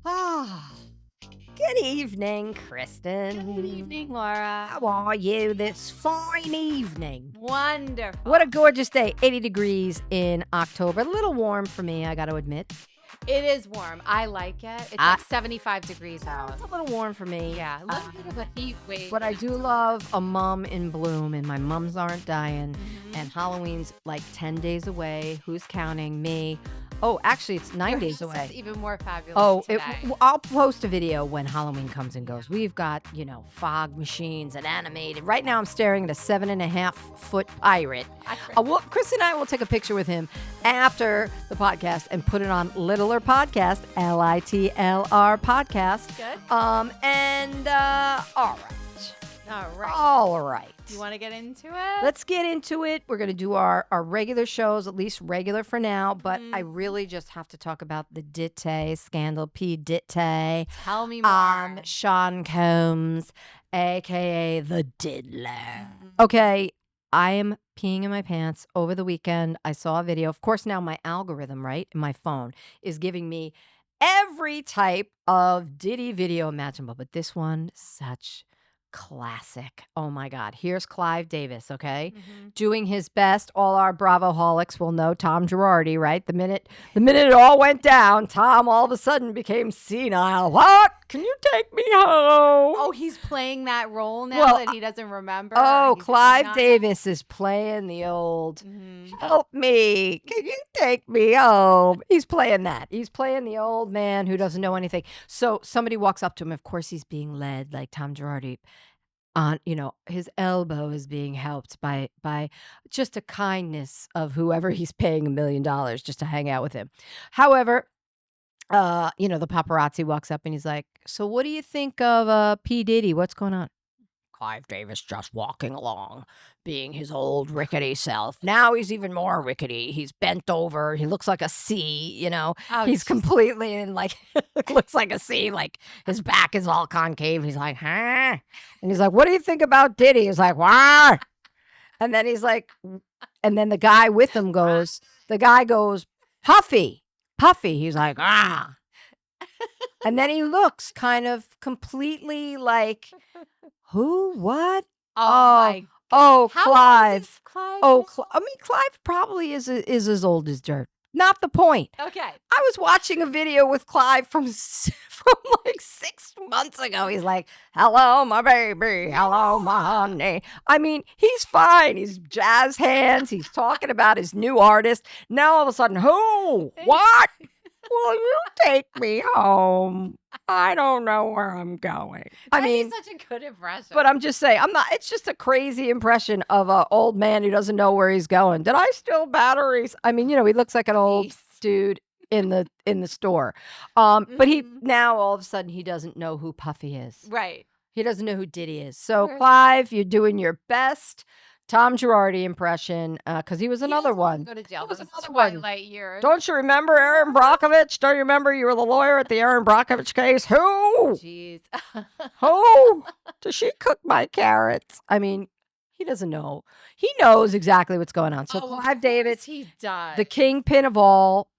Ah, good evening, Kristen. Good evening, Laura. How are you this fine evening? Wonderful. What a gorgeous day. 80 degrees in October. A little warm for me, I got to admit. It is warm. I like it. It's like 75 degrees out. It's a little warm for me. Yeah, a little bit of a heat wave. But I do love a mom in bloom, and my mums aren't dying. And Halloween's like 10 days away. Who's counting? Me. Oh, actually, it's 9 days away. It's even more fabulous. Oh, today. I'll post a video when Halloween comes and goes. We've got, fog machines and animated. Right now, I'm staring at a 7.5-foot pirate. Chris and I will take a picture with him after the podcast and put it on Littler Podcast, LITLR Podcast. Good. All right. You want to get into it? Let's get into it. We're going to do our regular shows, at least regular for now, but I really just have to talk about the Diddy scandal, P. Diddy. Tell me more. Sean Combs, a.k.a. the Diddler. Okay, I am peeing in my pants over the weekend. I saw a video. Of course, now my algorithm, right, in my phone is giving me every type of Diddy video imaginable, but this one, such classic. Oh my God. Here's Clive Davis, okay? Doing his best. All our Bravo-holics will know Tom Girardi, right? The minute it all went down, Tom all of a sudden became senile. What? Can you take me home? Oh, he's playing that role now that he doesn't remember. Oh, Clive Davis is playing the old, help me. Can you take me home? He's playing that. He's playing the old man who doesn't know anything. So somebody walks up to him. Of course, he's being led like Tom Girardi. His elbow is being helped by just a kindness of whoever he's paying $1 million just to hang out with him. However, the paparazzi walks up and he's like, so what do you think of P. Diddy? What's going on? Clive Davis just walking along, being his old rickety self. Now he's even more rickety. He's bent over. He looks like a C, He's completely in looks like a C. Like his back is all concave. He's like, huh? And he's like, what do you think about Diddy? He's like, what? And then he's like, and then the guy with him goes, Puffy. He's like, ah. And then he looks kind of completely like, who? What? Oh, Clive. How old is Clive? Clive probably is as old as dirt. Not the point. Okay. I was watching a video with Clive from like 6 months ago. He's like, hello, my baby. Hello, my honey. I mean, he's fine. He's jazz hands. He's talking about his new artist. Now all of a sudden, who? What? Will you take me home? I don't know where I'm going. That is such a good impression. But I'm just saying, it's just a crazy impression of an old man who doesn't know where he's going. Did I steal batteries? He looks like an old dude in the store. But he now all of a sudden he doesn't know who Puffy is. Right. He doesn't know who Diddy is. So Clive, you're doing your best Tom Girardi impression, because he was another one. Go to jail. He was Those another Twilight years. Don't you remember Erin Brockovich? Don't you remember you were the lawyer at the Erin Brockovich case? Who? Jeez. Who? Does she cook my carrots? He doesn't know. He knows exactly what's going on. So Clive Davis, he does. The kingpin of all,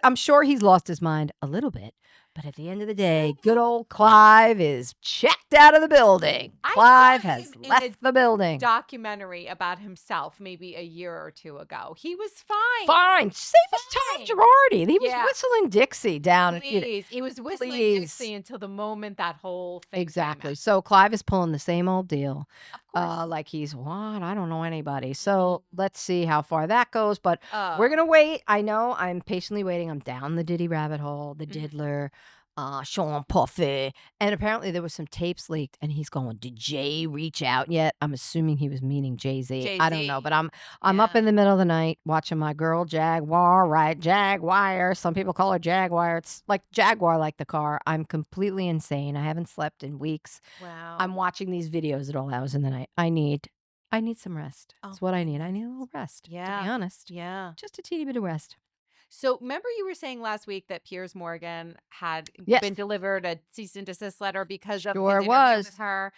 I'm sure he's lost his mind a little bit. But at the end of the day, good old Clive is checked out of the building. Clive has left the building. Documentary about himself maybe a year or two ago. He was fine. Fine. Same as Tom Girardi. He was whistling Dixie down. He was whistling Dixie until the moment that whole thing Exactly. So Clive is pulling the same old deal. Like he's, what? I don't know anybody. So let's see how far that goes. But we're going to wait. I know. I'm patiently waiting. I'm down the Diddy rabbit hole, the Diddler. Sean Puffy, and apparently there was some tapes leaked, and he's going, did Jay reach out yet? I'm assuming he was meaning Jay-Z. I don't know, but I'm up in the middle of the night watching my girl Jaguar, right? Jaguar. Some people call her Jaguar. It's like Jaguar, like the car. I'm completely insane. I haven't slept in weeks. Wow. I'm watching these videos at all hours in the night. I need some rest. That's what I need. I need a little rest. Yeah. To be honest. Yeah. Just a teeny bit of rest. So remember you were saying last week that Piers Morgan had been delivered a cease and desist letter because of his interview with her.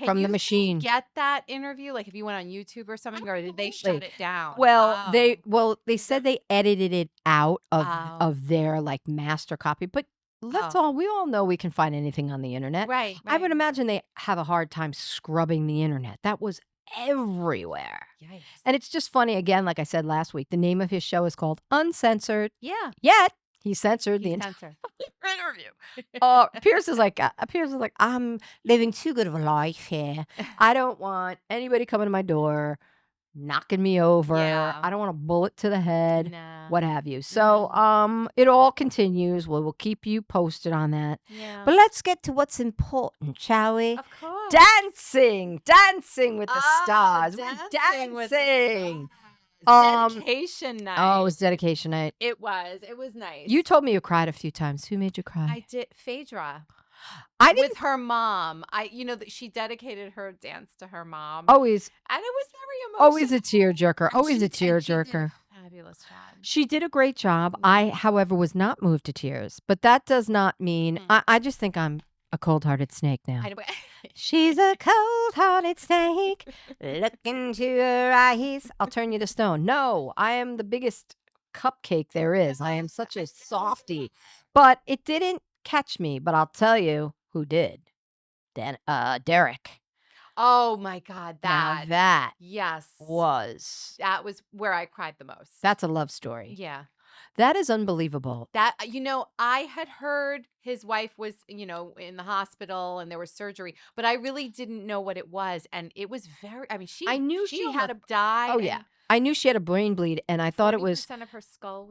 From the machine. Get that interview? Like if you went on YouTube or something, or did they shut it down? Well, they said they edited it out of their like master copy, but we all know we can find anything on the internet. Right. I would imagine they have a hard time scrubbing the internet. That was everywhere. Yikes. And it's just funny, again, like I said last week, the name of his show is called Uncensored. Yeah. Yet he censored the entire interview. Pierce is like, I'm living too good of a life here. I don't want anybody coming to my door, knocking me over. Yeah. I don't want a bullet to the head, Nah. what have you. So it all continues. We'll keep you posted on that. Yeah. But let's get to what's important, shall we? Of course. Dancing with the stars. We're dancing. Dedication night. Oh, it was dedication night. It was nice. You told me you cried a few times. Who made you cry? I did. Phaedra. I didn't. With her mom. She dedicated her dance to her mom. Always. And it was very emotional. Always a tearjerker. Always a tearjerker. Fabulous job. She did a great job. I, however, was not moved to tears. But that does not mean, I just think I'm a cold-hearted snake now. She's a cold-hearted snake. Look into her eyes. I'll turn you to stone. No, I am the biggest cupcake there is. I am such a softie. But it didn't catch me. But I'll tell you who did. Derek. Oh my God, that yes was where I cried the most. That's a love story. Yeah. That is unbelievable. That I had heard his wife was, in the hospital and there was surgery, but I really didn't know what it was, and it was I knew she had died. Oh yeah. I knew she had a brain bleed, and I thought it was 40% of her skull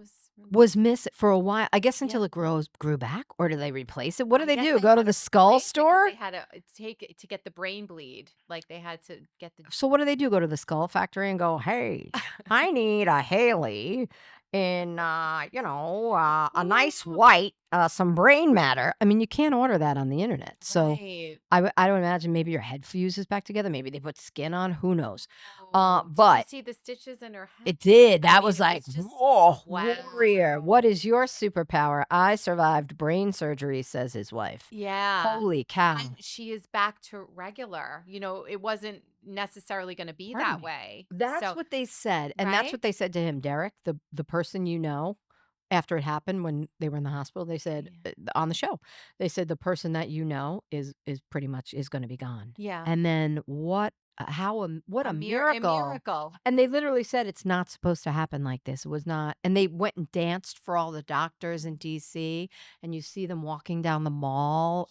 was missing for a while. I guess until it grew back, or do they replace it? What do they do? Go to the skull store? They had to take it to get the brain bleed. Like they had to get the. So what do they do? Go to the skull factory and go, hey, I need a Haley in a nice white, some brain matter. I mean, you can't order that on the internet. So right. I don't imagine maybe your head fuses back together. Maybe they put skin on. Who knows? But did you see the stitches in her head? It did. That was like, wow. Warrior. What is your superpower? I survived brain surgery, says his wife. Yeah. Holy cow. And she is back to regular. It wasn't necessarily going to be that way. That's what they said. And that's what they said to him, Derek, the person after it happened when they were in the hospital, they said on the show, they said the person that is pretty much is going to be gone. Yeah. And then what a miracle. A miracle. And they literally said it's not supposed to happen like this. It was not. And they went and danced for all the doctors in DC, and you see them walking down the mall,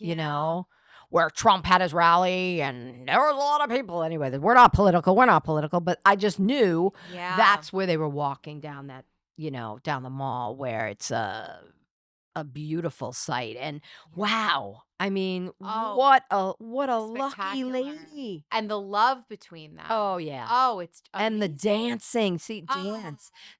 where Trump had his rally, and there was a lot of people. Anyway, we're not political, but I just knew that's where they were walking down that, down the mall, where it's a beautiful sight. And wow, I mean, what a lucky lady. And the love between them. Oh yeah. Oh, it's amazing. And the dancing. See,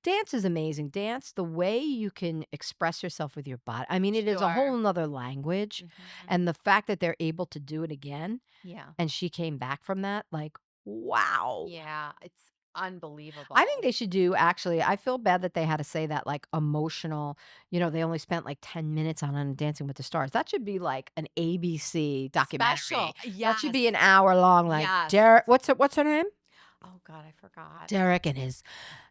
dance is amazing. Dance, the way you can express yourself with your body. I mean, it is a whole nother language. And the fact that they're able to do it again. Yeah. And she came back from that, like, wow. Yeah, it's unbelievable. I think they should do, actually, I feel bad that they had to say that, like, emotional, they only spent like 10 minutes on Dancing with the Stars. That should be like an ABC documentary. Special. Yes. That should be an hour long. Like, Derek, what's her name? Oh God, I forgot. Derek and his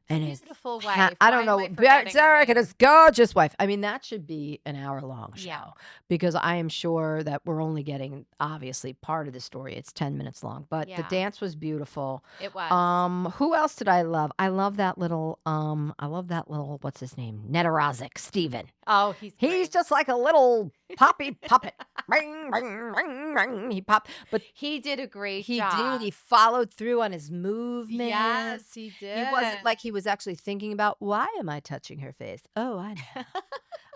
beautiful wife. I don't know. Derek and his gorgeous wife. I mean, that should be an hour long show, because I am sure that we're only getting, obviously, part of the story. It's 10 minutes long, but the dance was beautiful. It was. Who else did I love? I love that little what's his name? Nedarozic, Steven. Oh, he's just like a little poppy puppet. Ring, ring, ring, ring. He popped, but he did a great job. He did. He followed through on his movement. Yes, he did. He wasn't like he was actually thinking about, why am I touching her face? Oh, I know.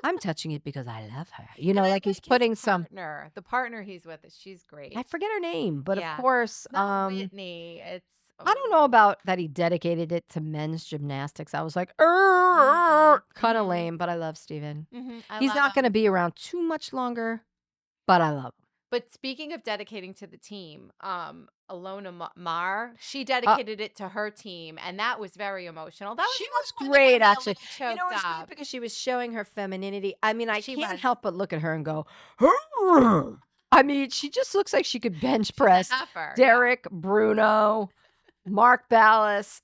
I'm touching it because I love her. Like he's putting some partner. The partner he's with, she's great. I forget her name, but of course, Whitney. It's. I don't know about that he dedicated it to men's gymnastics. I was like, kind of lame, but I love Steven. He's not going to be around too much longer, but I love him. But speaking of dedicating to the team, Alona Mar, she dedicated it to her team, and that was very emotional. She was great, actually. It was good because she was showing her femininity. I mean, I can't help but look at her and go, I mean, she just looks like she could bench press Derek, Bruno, Mark Ballas,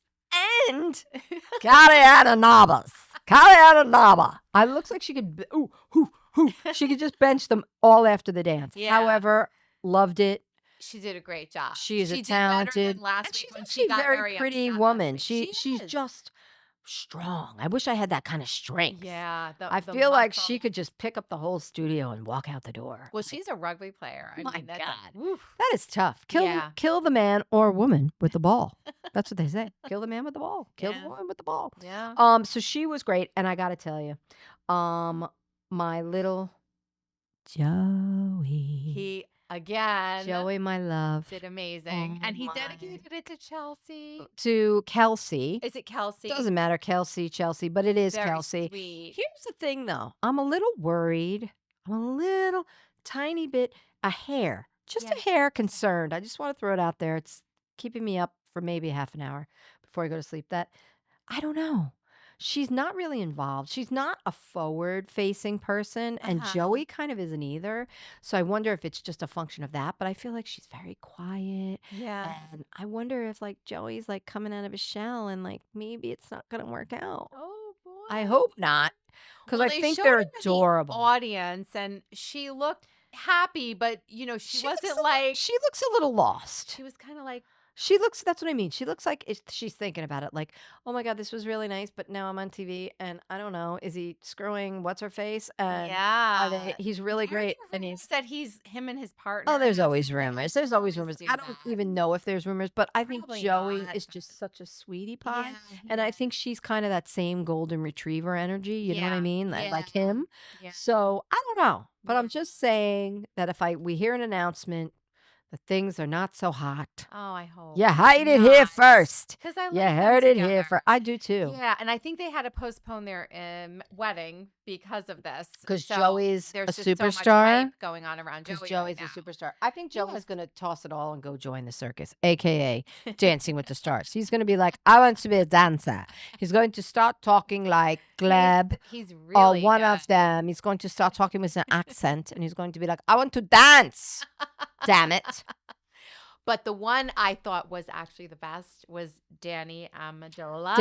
and Kaliana Navas. Kaliana Nava. It looks like she could. She could just bench them all after the dance. Yeah. However, loved it. She did a great job. She is a did better talented, than last and week she's when actually she got a very very pretty upset woman. last week. She's is. just strong. I wish I had that kind of strength. Yeah, I the feel like muscle. she could just pick up the whole studio and walk out the door. Well, she's a rugby player. I My mean, that's God. That is tough. Yeah. Kill the man or woman with the ball. That's what they say. Kill the man with the ball. Kill the woman with the ball. Yeah. So she was great, and I got to tell you, my little Joey. Joey, my love. Did amazing. Oh And he my. dedicated it to Chelsea. To Kelsey. Is it Kelsey? Doesn't matter, Kelsey, Chelsea, but it is Very Kelsey. sweet. Here's the thing, though. I'm a little worried. I'm a little tiny bit, a hair, just a hair concerned. I just want to throw it out there. It's keeping me up for maybe half an hour before I go to sleep. That I don't know. She's not really involved. She's not a forward-facing person, and Joey kind of isn't either. So I wonder if it's just a function of that. But I feel like she's very quiet. Yeah. And I wonder if like Joey's like coming out of his shell and like maybe it's not gonna work out. Oh boy. I hope not. Because I think they're adorable. Audience, and she looked happy, but she wasn't like. She looks a little lost. She was kind of like. That's what I mean. She looks like she's thinking about it like, oh my God, this was really nice, but now I'm on TV and I don't know, is he screwing what's her face? And he's really great. And him and his partner. Oh, there's always rumors. There's always rumors. I don't even know if there's rumors, but I think Probably Joey not. is just such a sweetie pie. Yeah, And I think she's kind of that same golden retriever energy. You know what I mean? Like him. Yeah. So I don't know, but I'm just saying that if we hear an announcement, the things are not so hot. Oh, I hope. You heard it here first. Because I You heard it here first. I do too. Yeah, and I think they had to postpone their wedding because of this. Because Joey's a just superstar. So much hype going on around Joey. Because Joey's right a superstar. I think Joey's going to toss it all and go join the circus, aka Dancing with the Stars. He's going to be like, I want to be a dancer. He's going to start talking like Gleb. He's really one of them. He's going to start talking with an accent, and he's going to be like, I want to dance. Damn it. But the one I thought was actually the best was Danny Amendola.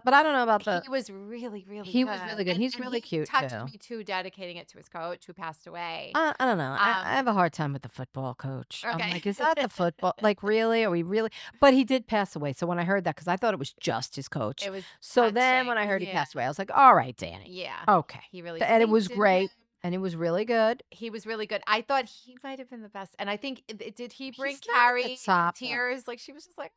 But I don't know about He was really, really good. He was really good. He's really cute, touched too. me, too, dedicating it to his coach who passed away. I don't know. I have a hard time with the football coach. Okay. I'm like, is that the football? Like, really? Are we really? But he did pass away. So when I heard that, because I thought it was just his coach. It was so then when I heard he passed away, I was like, all right, Danny. Yeah. Okay. He really And it was great. And it was really good. He was really good. I thought he might have been the best. And I think, did he bring He's not Carrie the top, though. tears? Like, she was just like,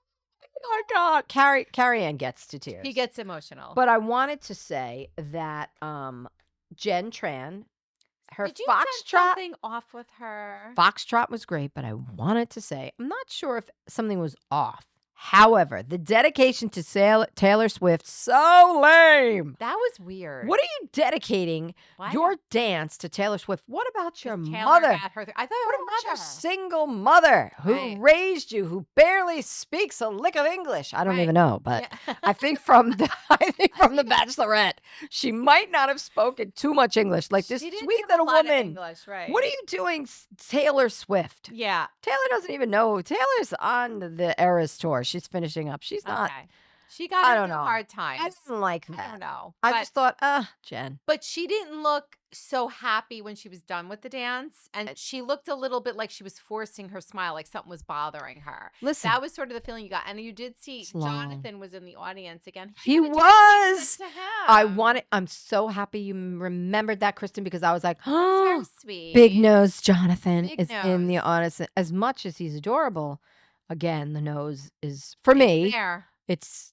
Oh my God. Carrie Ann gets to tears. he gets emotional. But I wanted to say that Jen Tran, her Did you foxtrot, set something off with her? foxtrot was great, but I wanted to say, I'm not sure if something was off. However, the dedication to Taylor Swift, so lame. That was weird. What are you dedicating your dance to Taylor Swift? What about your Taylor mother? got her I thought What her about your mother. single mother who Right. raised you, who barely speaks a lick of English? I don't Right. even know, but Yeah. I think from the Bachelorette, she might not have spoken too much English. Like this She didn't sweet have a little lot of woman. English, right? What are you doing, Taylor Swift? Yeah. Taylor doesn't even know. Taylor's on the Eras tour. She's finishing up. She's not. Okay. She got I her don't through know. hard times. I didn't like I that. don't know. I But- just thought, Jen. But she didn't look so happy when she was done with the dance. And she looked a little bit like she was forcing her smile, like something was bothering her. Listen, That was sort of the feeling you got. And you did see It's long. Jonathan was in the audience again. He could've dedicated was. it to him. I'm so happy you remembered that, Kristen, because I was like, So oh, sweet. Big Nose Jonathan Big is in the nose. audience. As much as he's adorable, again, the nose is, for me, There. it's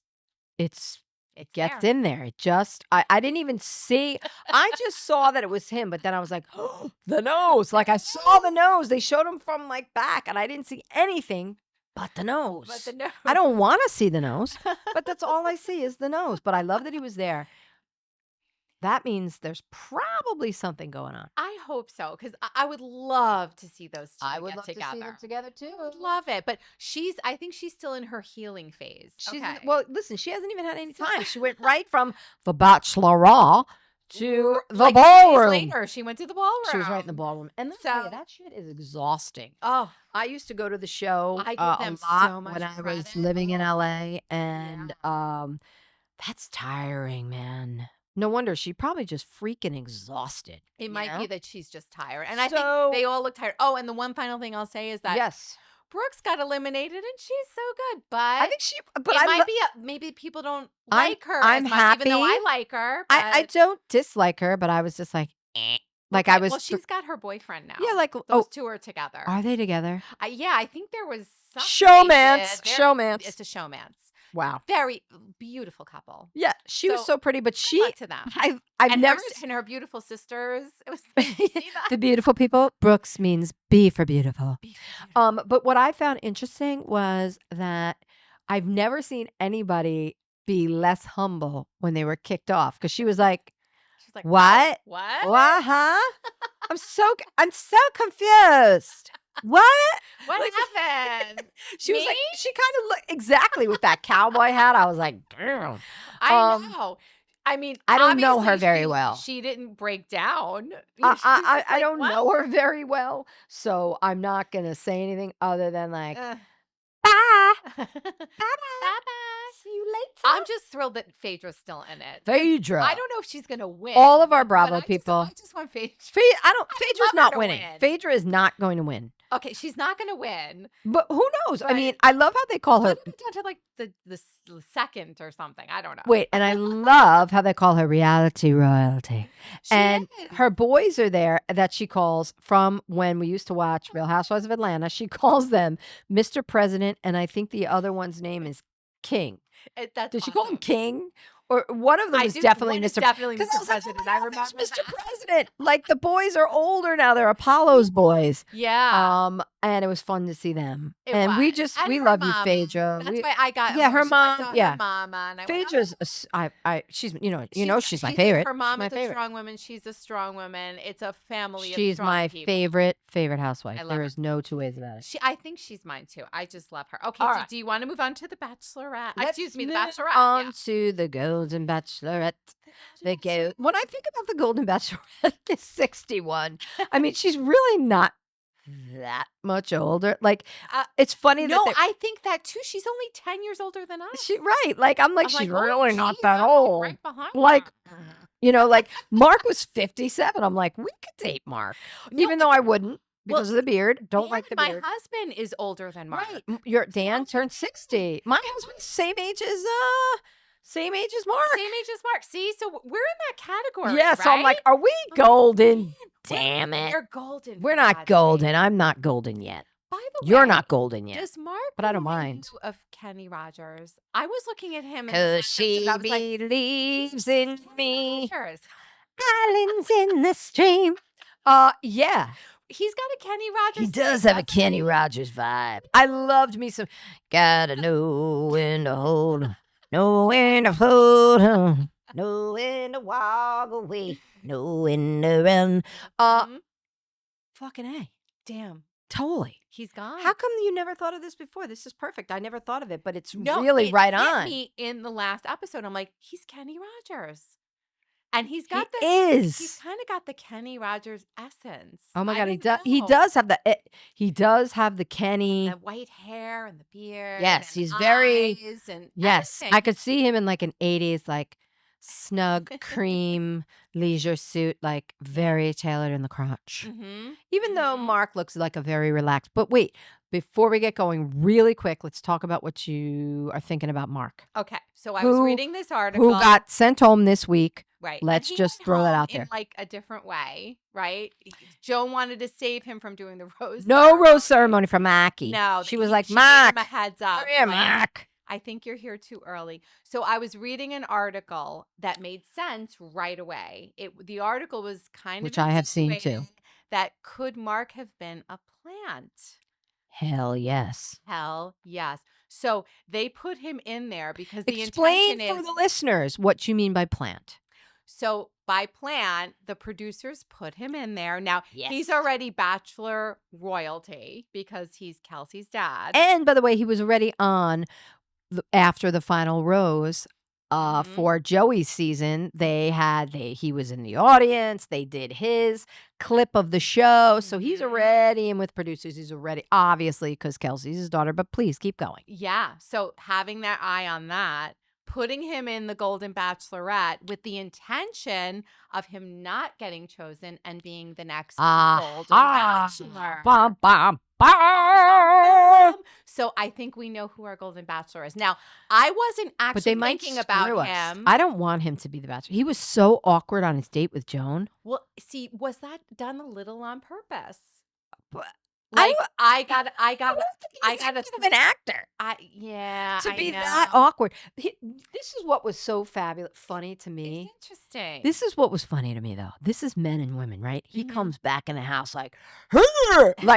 It gets in there. It just, I didn't even see, I just saw that it was him, but then I was like, oh, the nose. Like I saw the nose. They showed him from like back and I didn't see anything but the nose. But the nose. I don't want to see the nose, but that's all I see is the nose. But I love that he was there. That means there's probably something going on. I hope so, because I would love to see those two I would get love together. to see them together too. I would love it, but I think she's still in her healing phase. She's okay. well, listen, she hasn't even had any time. She went right from the Bachelorette to the like 2 days ballroom. later, she went to the ballroom. She was right in the ballroom. And let me tell you, So- that shit is exhausting. Oh, I used to go to the show I give a them lot so much when I was credit. living in LA, and that's tiring, man. No wonder she probably just freaking exhausted. It might be that she's just tired. And So, I think they all look tired. Oh, and the one final thing I'll say is that yes. Brooks got eliminated and she's so good. But I think it might be maybe people don't like her I'm as much, happy. even though I like her. But I don't dislike her, but I was just like, eh. Like okay, I was. Well, she's got her boyfriend now. Yeah, like those two are together. Are they together? Yeah, I think there was showmance. It's a showmance. Wow. Very beautiful couple. Yeah, she was so pretty, but to them. I've never seen her beautiful sisters. It was nice to see that. The beautiful people. Brooks means B for beautiful. But what I found interesting was that I've never seen anybody be less humble when they were kicked off, because she was like, what? What? Huh? I'm so confused. What? What happened? She was like, she kind of looked exactly with that cowboy hat. I was like, damn. I know. I mean, I don't know her very well. She didn't break down. I don't know her very well, so I'm not gonna say anything other than like, bye. Bye. See you later. I'm just thrilled that Phaedra's still in it. Phaedra. I don't know if she's gonna win. All of our Bravo people. I just want Phaedra. Phaedra's not winning. Phaedra is not going to win. Okay, she's not going to win. But who knows? I mean, I love how they call her. Down to like the second or something. I don't know. Wait, and I love how they call her reality royalty. And her boys are there that she calls from when we used to watch Real Housewives of Atlanta. She calls them Mr. President, and I think the other one's name is King. Did she call him King? Or one of them is definitely Mr. Definitely Mr. President. I remember Mr. President. Like the boys are older now. They're Apollo's boys. Yeah. And it was fun to see them. And we love you, Phaedra. That's why I got her mom. Her mama. And Phaedra's she's she's my favorite. Her mom is a strong woman. She's a strong woman. It's a family. She's my favorite housewife. There is no two ways about it. I think she's mine too. I just love her. Okay, so do you want to move on to the Bachelorette? Excuse me, the Bachelorette. On to the Golden Bachelorette. When I think about the Golden Bachelorette, is 61. I mean, she's really not that much older. Like, it's funny that I think that too. She's only 10 years older than us. I'm like, she's really not that old. Right behind like, like Mark was 57. I'm like, we could date Mark, even though I wouldn't. Because of the beard. Don't like the beard. My husband is older than Mark. Right. Your Dan turned 60. My husband's same age as Mark. Same age as Mark. See, so we're in that category. Yeah, right? So I'm like, are we golden? Damn it. We're golden. We're not golden. I'm not golden yet. By the way, you're not golden yet. Does Mark? But I don't mind. Of Kenny Rogers. I was looking at him because she believes in me. Islands in the stream. Yeah. He's got a Kenny Rogers. He does have a Kenny Rogers vibe. I loved me some. Gotta know when to hold 'em, know when to hold 'em, know when to walk away, know when to run. Fucking A. Damn. Totally. He's gone. How come you never thought of this before? This is perfect. I never thought of it, but it's really right on. Me in the last episode, I'm like, he's Kenny Rogers. And he's got he's kind of got the Kenny Rogers essence. Oh my God, he does have the Kenny, the white hair and the beard. Yes, and he's very yes. everything. I could see him in like an 80s like snug cream leisure suit, like very tailored in the crotch. Even though Mark looks like a very relaxed. But wait, before we get going, really quick, let's talk about what you are thinking about Mark. Okay, so I was reading this article. Who got sent home this week. Right. Let's just throw that out there. In like a different way, right? Joan wanted to save him from doing the rose. No rose ceremony for Mackie. No. She was like, Mac. Gave him a heads up. Come here, Mac. I think you're here too early. So I was reading an article that made sense right away. The article was kind of which I have seen too. That could Mark have been a plant? Hell yes. Hell yes. So they put him in there because the intention intention is for the listeners what you mean by plant. So by plan, the producers put him in there. Now, he's already Bachelor royalty because he's Kelsey's dad. And by the way, he was already on after the final rose for Joey's season. He was in the audience. They did his clip of the show. So he's already in with producers. He's already, obviously, because Kelsey's his daughter. But please keep going. Yeah. So having that eye on that putting him in the Golden Bachelorette with the intention of him not getting chosen and being the next Golden Bachelor. Bum, bum, bum. So I think we know who our Golden Bachelor is. Now, I wasn't actually thinking about him. I don't want him to be the Bachelor. He was so awkward on his date with Joan. Well, see, was that done a little on purpose? But Like I got of an actor. To be that awkward. This is what was so fabulous, funny to me. It's interesting. This is what was funny to me, though. This is men and women, right? He comes back in the house like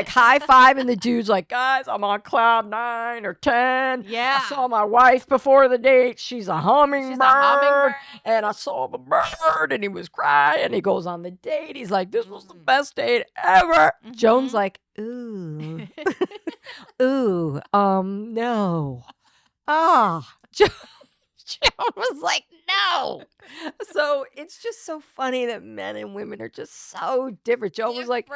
high fiving the dudes, like, guys, I'm on cloud 9 or 10. Yeah. I saw my wife before the date. She's a hummingbird. And I saw the bird, and he was crying. He goes on the date. He's like, this was the best date ever. Joan's like, ooh. Ooh, no. Joan was like, no. So it's just so funny that men and women are just so different. Joan was like,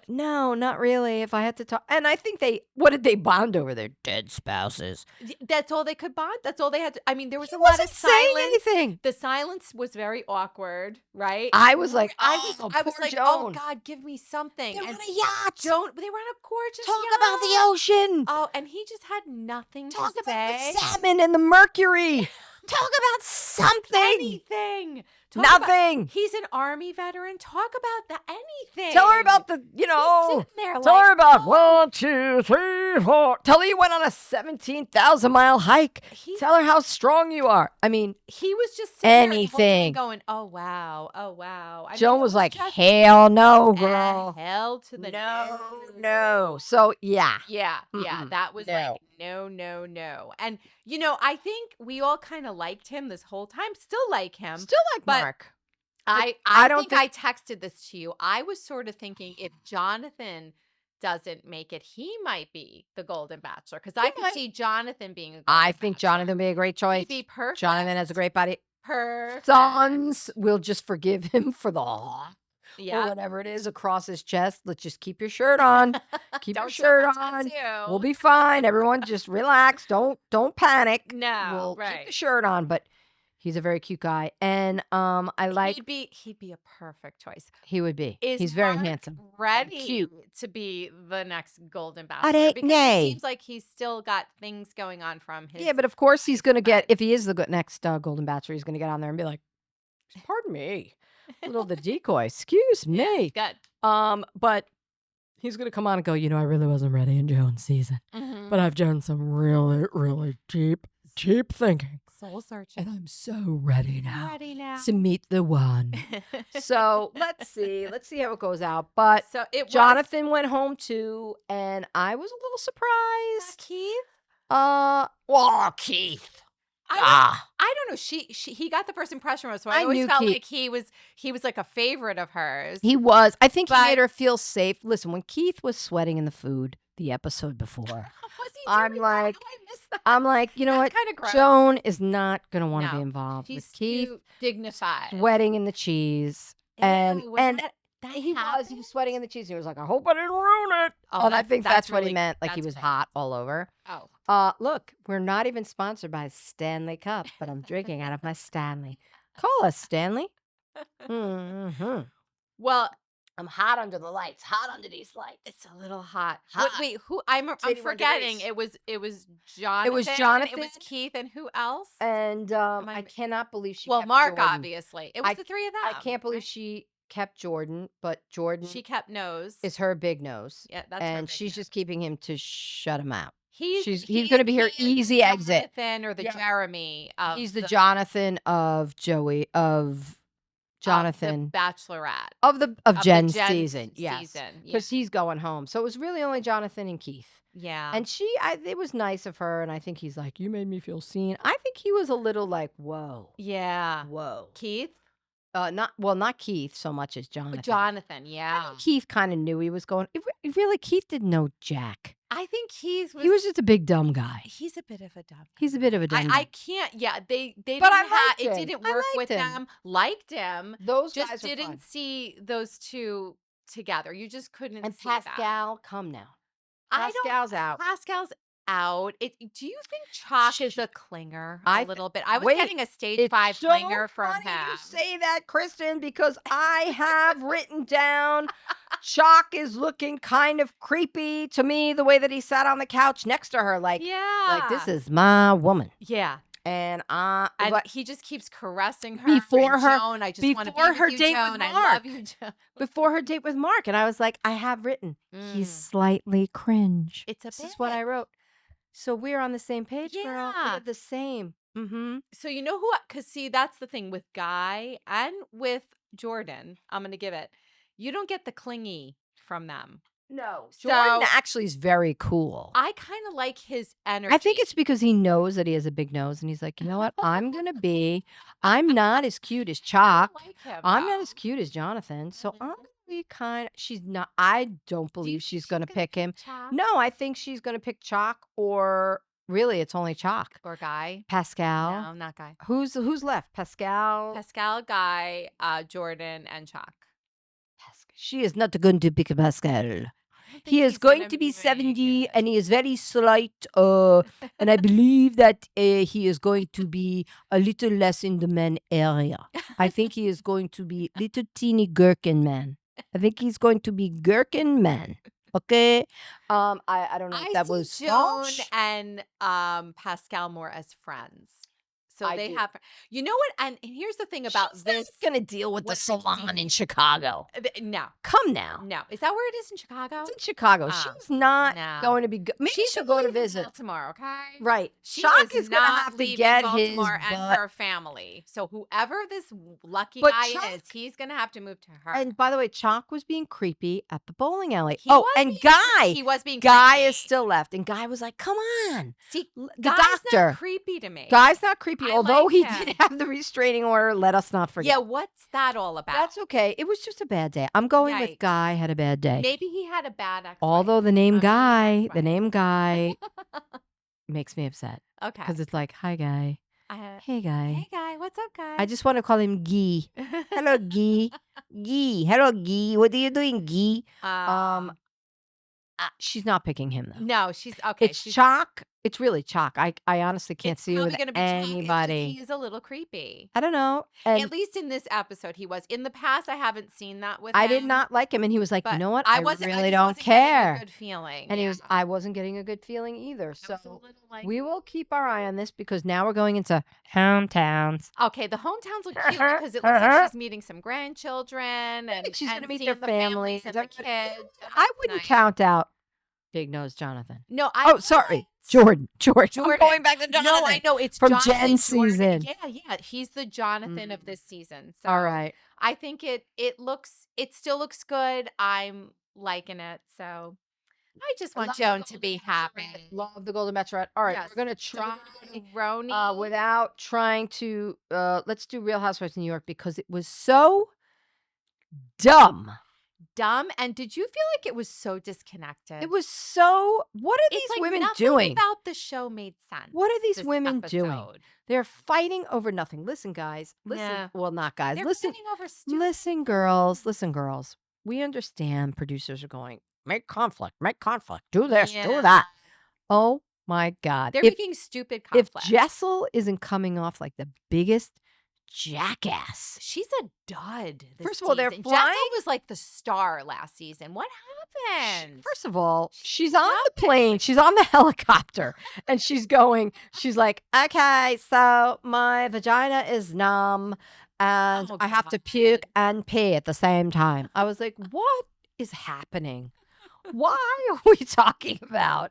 no, not really. If I had to talk. And I think what did they bond over? Their dead spouses. That's all they could bond. That's all they had to. I mean, there was He a lot of wasn't saying silence. anything. The silence was very awkward, right? I was like, I was like, Joan. oh God, give me something. They're on a yacht. They were on a gorgeous Talk yacht. about the ocean. Oh, and he just had nothing Talk to about say. the salmon and the mercury. Talk about something. Anything. Nothing. He's an Army veteran. Talk about anything. Tell her about He's sitting there tell like, her about 1, 2, 3, 4. Tell her you went on a 17,000-mile hike. Tell her how strong you are. I mean, he was just sitting anything. there going, oh wow, oh wow. Joan was like, hell no, girl. Hell to the no. So yeah. That was like no. And I think we all kind of liked him this whole time. Still like him. Still like Mark. I think I texted this to you. I was sort of thinking if Jonathan doesn't make it, he might be the Golden Bachelor, because I could see Jonathan being a Golden I think Bachelor. Jonathan would be a great choice. He'd be perfect. Jonathan has a great body. Perfect. Sons will just forgive him for the or Yeah. whatever it is across his chest. Let's just keep your shirt on. Keep your Don't shirt show the on. tattoo. We'll be fine. Everyone just relax. Don't panic. No, We'll right. keep the shirt on. But he's a very cute guy. And I like he'd be a perfect choice. he would be. Is He's very Mark handsome. ready Cute. to be the next Golden Bachelor? don't Because know. it seems like he's still got things going on from his. Yeah, but of course he's gonna get, if he is the next Golden Bachelor, he's gonna get on there and be like, pardon me. Little the decoy. Excuse me. Good. But he's gonna come on and go, I really wasn't ready in Joan's season. Mm-hmm. But I've done some really, really deep thinking. Soul searching. And I'm so ready now. Ready now. To meet the one. So let's see how it goes out. But So it Jonathan went home too, and I was a little surprised. Keith. Keith. I don't know. He got the first impression of us, so I always knew felt Keith. like he was like a favorite of hers. He was. I think he But- made her feel safe. Listen, when Keith was sweating in the food the episode before, Was he I'm doing like- that? Oh, I missed that. I'm like, you know That's what? kinda gross. Joan is not gonna want to No, be involved He's with Keith too dignified. sweating in the cheese. And Ew, and that he happened? was sweating in the cheese. He was like, I hope I didn't ruin it. Oh, and I think that's what he really- meant. Like he that's was bad. hot all over. Oh, Look, we're not even sponsored by Stanley Cup, but I'm drinking out of my Stanley. Call us, Stanley. Mm-hmm. well, I'm hot under the lights. Hot under these lights. it's a little hot. Hot. Wait, who? I'm 81 forgetting. degrees. It was Jonathan. It was Jonathan. Keith, and who else? And I I cannot believe she well, kept Mark, Jordan. obviously. It was the three of them. I can't believe right? she kept Jordan, but Jordan She kept nose. is her big nose. Yeah, that's her and big she's nose. just keeping him to shut him out. He's gonna be her he is easy the exit. Jonathan or the Yeah. Jeremy. Of He's the Jonathan of Joey of Jonathan the Bachelorette of Jen's Jen's season. Yes. season. Because he's going home. So it was really only Jonathan and Keith. Yeah. And it was nice of her. And I think he's like, you made me feel seen. I think he was a little like, whoa. yeah. Whoa. Keith. Not Keith so much as Jonathan. Jonathan. I Yeah. think Keith kind of knew he was going. Really, Keith didn't know Jack. I think he was just a big dumb guy. He's a bit of a dumb. He's a bit of a dumb I guy. can't. Yeah, they didn't But I have liked it. him. Didn't I work liked with him. them. Liked him. Those Just guys are didn't fun. see those two together. You just couldn't. And see that. Pascal, come now. I don't. Pascal's out. Pascal's out. Do you think Chalk is a clinger a little bit? I was getting a stage 5 so clinger from funny him. You say that, Kristen, because I have written down Chalk is looking kind of creepy to me, the way that he sat on the couch next to her, like this is my woman. Yeah. And he just keeps caressing her before her. Joan, I just want to be with her you, date Joan. with I Mark. love you, Joan. Before her date with Mark, and I was like, I have written. He's slightly cringe. This is what I wrote. So we're on the same page, girl. We're the same. Mm-hmm. So you know who? Because see, that's the thing with Guy and with Jordan. I'm gonna give it. You don't get the clingy from them. No, Jordan actually is very cool. I kind of like his energy. I think it's because he knows that he has a big nose, and he's like, you know what? I'm not as cute as Chalk. I like him, I'm not as cute as Jonathan. So I'm gonna be she's not. I don't believe she's gonna pick him. No, I think she's gonna pick Chalk, or really, it's only Chalk or Guy. Pascal. No, not Guy. Who's left? Pascal, Guy, Jordan, and Chalk. She is not going to pick Pascal. He is going to be 70 and he is very slight. And I believe that he is going to be a little less in the men area. I think he is going to be little teeny gherkin man. I think he's going to be gherkin man. Okay. I don't know if that was Joan and Pascal more as friends. So they have, you know what? And here's the thing about this. She's going to deal with the salon in Chicago. No. Come now. No. Is that where it is in Chicago? It's in Chicago. She's not going to be good. Maybe she'll go to visit. Baltimore, okay? Right. Chalk is going to have to get his Baltimore and her family. So whoever this lucky guy is, he's going to have to move to her. And by the way, Chalk was being creepy at the bowling alley. Guy. He was being Guy creepy. Is still left. And Guy was like, come on. See, the Guy's doctor. Not creepy to me. Guy's not creepy. Although like he him. did have the restraining order, let us not forget. Yeah, what's that all about? That's okay. It was just a bad day. I'm going with Guy had a bad day. Maybe he had a bad ex-wife. Although the name Guy makes me upset. Okay. Because it's like, hi, Guy. Hey, Guy. Hey, Guy. What's up, Guy? I just want to call him Guy. Hello, Guy. Guy. Hello, Guy. What are you doing, Guy? She's not picking him, though. No, she's okay. It's Chalk. It's really Chalk. I honestly can't see it with anybody. He's a little creepy. I don't know. At least in this episode, he was. In the past, I haven't seen that with him. I did not like him, and he was like, but you know what? I really don't care. A good feeling. And I wasn't getting a good feeling either. So we will keep our eye on this because now we're going into hometowns. Okay, the hometowns look cute because it looks like she's meeting some grandchildren and she's going to meet their families and the kids. I wouldn't count out Big Nose Jonathan. No, sorry. Jordan. I'm going back to Jonathan. No, I know it's from Jonathan, Jen's season. Yeah. He's the Jonathan of this season. So all right. I think it still looks good. I'm liking it. So I just want Joan to be happy. Love the Golden Bachelorette. All right, we're gonna try Roni without trying to. Let's do Real Housewives of New York because it was so dumb. And did you feel like it was so disconnected? It was so. What are these women doing? About the show made sense. What are these women doing? They're fighting over nothing. Listen, guys. Listen. Yeah. Well, not guys. They're fighting over stupid. Listen, girls. Listen, girls. We understand producers are going, make conflict. Do this, do that. Oh my God. They're making stupid conflict. If Jessel isn't coming off like the biggest jackass. She's a dud. First of all, they're flying. Jessel was like the star last season. What happened? First of all, she's on the plane. She's on the helicopter. And she's like, okay, so my vagina is numb and I have to puke and pee at the same time. I was like, what is happening? Why are we talking about?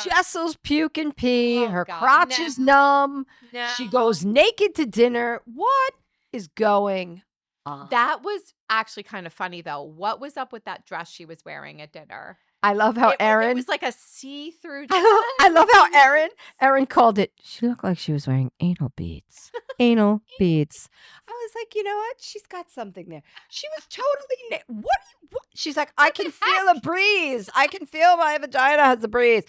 Jessel's puke and pee. Her crotch is numb. No. She goes naked to dinner. What is going on? That was actually kind of funny, though. What was up with that dress she was wearing at dinner? I love how Erin. It was like a see-through dress. I love how Erin called it. She looked like she was wearing anal beads. Anal beads. I was like, you know what? She's got something there. She was totally. What? She's like, I can feel a breeze. I can feel my vagina has a breeze.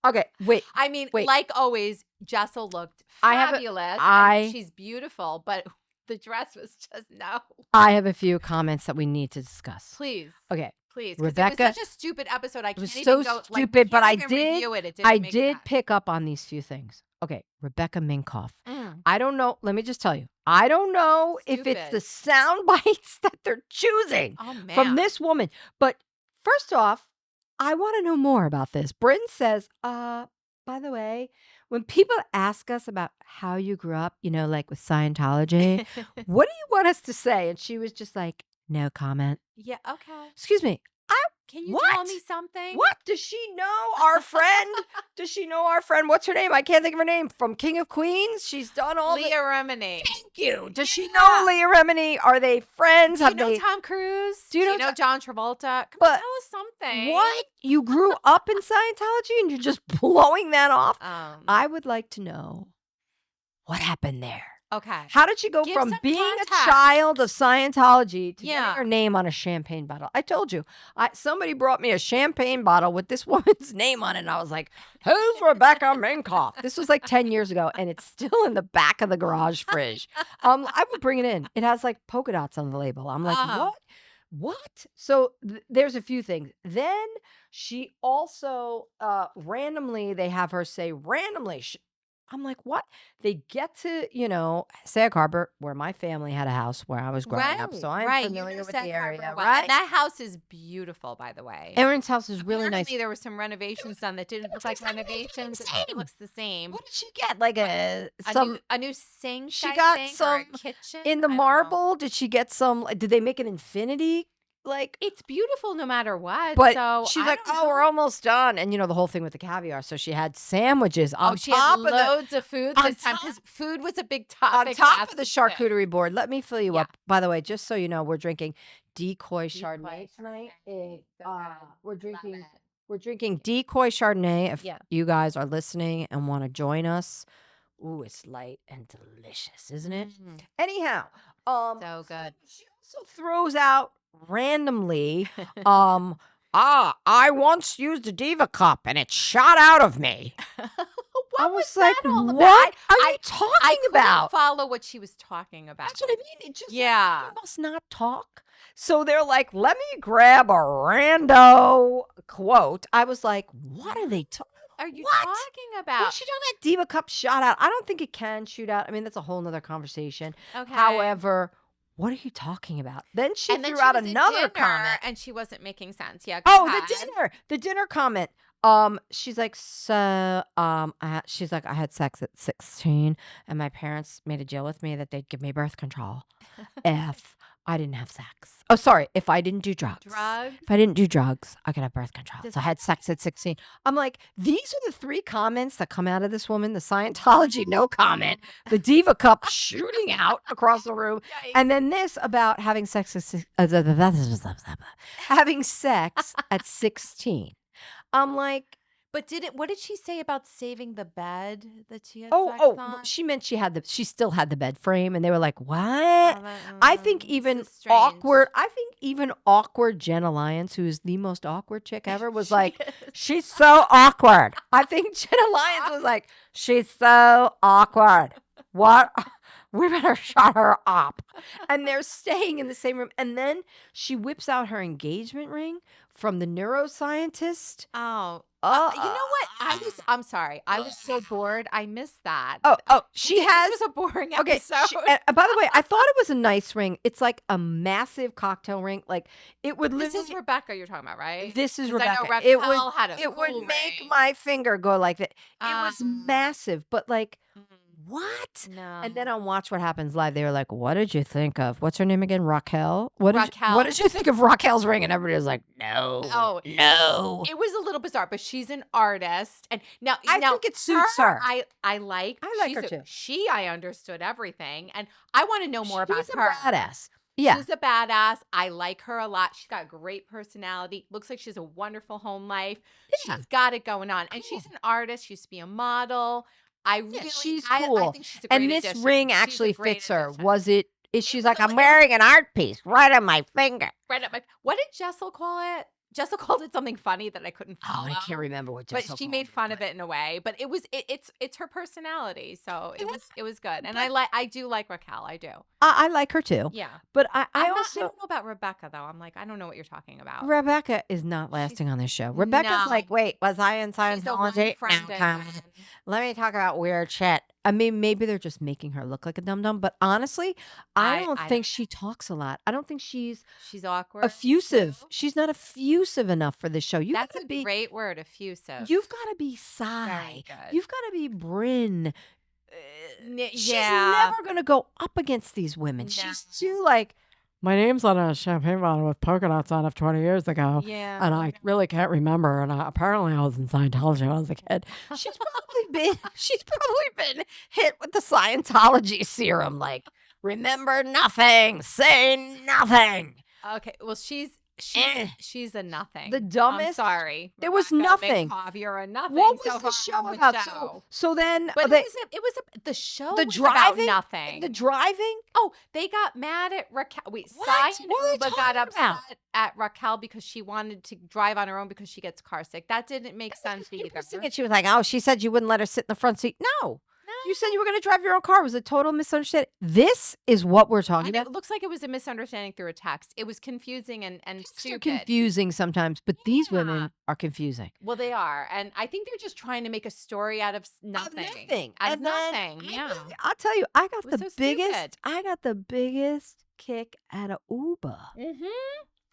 Okay, wait. I mean, like always, Jessel looked fabulous. She's beautiful, but the dress was just no. I have a few comments that we need to discuss. Please. Okay. Please. Rebecca, it was such a stupid episode. I can't so even go. stupid, but I review it. I did pick up on these few things. Okay, Rebecca Minkoff. I don't know. Let me just tell you. I don't know if it's the sound bites that they're choosing from this woman. But first off, I want to know more about this. Bryn says, by the way, when people ask us about how you grew up, like with Scientology, what do you want us to say? And she was just like, no comment. Yeah, okay. Excuse me. Can you tell me something? What? Does she know our friend? Does she know our friend? What's her name? I can't think of her name. From King of Queens? She's done all Leah Remini. Thank you. Does she know Leah Remini? Are they friends? Do you know Tom Cruise? Do you know John Travolta? Come on, tell us something. What? You grew up in Scientology and you're just blowing that off? I would like to know what happened there. Okay. How did she go from being a child of Scientology to getting her name on a champagne bottle? I told you. Somebody brought me a champagne bottle with this woman's name on it, and I was like, who's Rebecca Minkoff? This was like 10 years ago, and it's still in the back of the garage fridge. I would bring it in. It has like polka dots on the label. I'm like, what? So there's a few things. Then she also randomly, they have her say randomly, I'm like, what? They get to, Sag Harbor, where my family had a house where I was growing up. So I'm familiar with the area, right? And that house is beautiful, by the way. Erin's house is really nice. There were some renovations done that didn't look like renovations. It looks the same. What did she get? Like a new sink? She got some kitchen in the marble. Did she get some? Did they make an infinity? Like, it's beautiful no matter what. But so she's like, we're almost done. And the whole thing with the caviar. So she had sandwiches on she top had loads of food this time because food was a big topic. On top of the charcuterie board. Let me fill you up. By the way, just so you know, we're drinking Decoy Chardonnay tonight. We're drinking Decoy Chardonnay. If you guys are listening and want to join us. Ooh, it's light and delicious, isn't it? Anyhow, so good. She also throws out randomly, I once used a Diva cup and it shot out of me. I was like, what are you talking about? I couldn't follow what she was talking about. That's what I mean. It just you must not talk. So they're like, let me grab a rando quote. I was like, what are they talking? Are you talking about? What's she talking about? Diva cup shot out. I don't think it can shoot out. I mean, that's a whole nother conversation. Okay. However, what are you talking about? Then she threw out another comment, and she wasn't making sense. Yeah. The dinner comment. She's like, she's like, I had sex at 16, and my parents made a deal with me that they'd give me birth control if I didn't have sex. Oh, sorry, if I didn't do drugs. If I didn't do drugs, I could have birth control. So I had sex at 16. I'm like, these are the three comments that come out of this woman. The Scientology, no comment. The Diva cup shooting out across the room. And then this about having sex at 16. I'm like, but what did she say about saving the bed that she had sex on? She meant she still had the bed frame, and they were like, what? I think even awkward Jenna Lyons, who is the most awkward chick ever, was like, she's so awkward. I think Jenna Lyons was like, she's so awkward. What? We better shut her up. And they're staying in the same room. And then she whips out her engagement ring from the neuroscientist. You know what? I'm sorry. I was so bored. I missed that. She has. This was a boring episode. By the way, I thought it was a nice ring. It's like a massive cocktail ring. Like it would. This is Rebecca you're talking about, right? This is Rebecca. I know Raquel had a It would make my finger go like that. It was massive, but like. What? No. And then on Watch What Happens Live, they were like, what did you think of, what's her name again? Raquel? What did you think of Raquel's ring? And everybody was like, no. It was a little bizarre, but she's an artist. And I think it suits her. I like her too. I understood everything. And I want to know more about her. She's a badass. Yeah. She's a badass. I like her a lot. She's got a great personality. Looks like she has a wonderful home life. Yeah. She's got it going on. Cool. And she's an artist. She used to be a model. She's cool. I think she's a great this addition. ring actually fits her. She's like, I'm wearing an art piece right on my finger. Right on my. What did Jessel call it? Jessica called it something funny that I couldn't follow. I can't remember what Jessica But she called made it, fun of it in a way. But it's her personality, so it was good. And I do like Raquel. I do. I like her too. Yeah. But I I also don't know about Rebecca though. I'm like, I don't know what you're talking about. Rebecca is not lasting on this show. Rebecca's like, wait, was I in Scientology? Let me talk about weird shit. I mean, maybe they're just making her look like a dum-dum, but honestly, I don't think she talks a lot. I don't think she's awkward. Effusive. Too. She's not effusive enough for this show. That's a great word, effusive. You've got to be Cy. You've got to be Brynn. She's never going to go up against these women. No. She's too like, my name's on a champagne bottle with polka dots on it 20 years ago. Yeah. And I really can't remember. And apparently I was in Scientology when I was a kid. She's probably been hit with the Scientology serum. Like, remember nothing. Say nothing. Okay. Well, she's a nothing. The dumbest. I'm sorry. There was nothing. Minkoff, you're a nothing. What was the show about? So then, but the show. The was driving. About nothing. The driving. Oh, they got mad at Raquel. Wait, Cy and Uba got upset at Raquel because she wanted to drive on her own because she gets car sick. That didn't make sense either. She was like, "Oh, she said you wouldn't let her sit in the front seat." No. You said you were going to drive your own car. It was a total misunderstanding. This is what we're talking about. It looks like it was a misunderstanding through a text. It was confusing and stupid. Confusing sometimes, but these women are confusing. Well, they are. And I think they're just trying to make a story out of nothing. Out of nothing. Yeah. I'll tell you, I got the biggest kick out of Uba. Mm-hmm.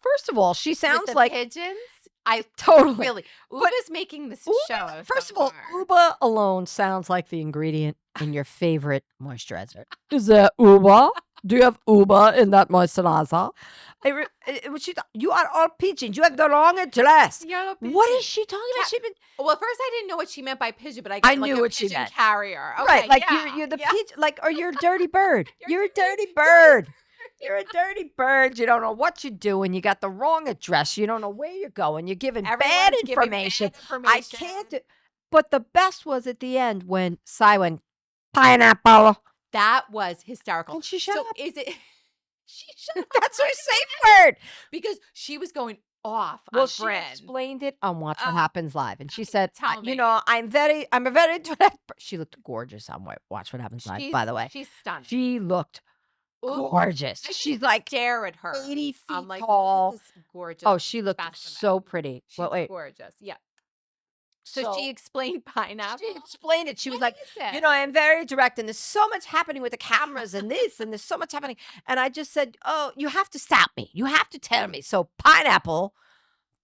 First of all, she sounds with the like pigeons. I totally really. Uba's making this show. First of all, Uba alone sounds like the ingredient in your favorite moisturizer. Is that Uba? Do you have Uba in that moisturizer? You are all pigeons. You have the wrong address. What is she talking about? Well, first I didn't know what she meant by pigeon, but I knew what she meant. Carrier, okay, right? Like you're the pigeon, like, or you're a dirty bird. You're a dirty bird. You're a dirty bird. You don't know what you're doing. You got the wrong address. You don't know where you're going. You're giving bad information. I can't do. But the best was at the end when Cy went, pineapple. That was hysterical. And she shut up. Is it? She shut up. That's her safe word. Because she was going off on Brynn. She explained it on Watch What Happens Live. And she said, you know, I'm a very direct. She looked gorgeous on Watch What Happens Live, by the way. She's stunning. She looked gorgeous. She's like, stare at her. 80 feet tall. Gorgeous. Oh, she looked so pretty. She's gorgeous. Yeah. So she explained pineapple. She explained it. She was like, you know, I'm very direct, and there's so much happening with the cameras and this, and there's so much happening. And I just said, oh, you have to stop me. You have to tell me. So pineapple,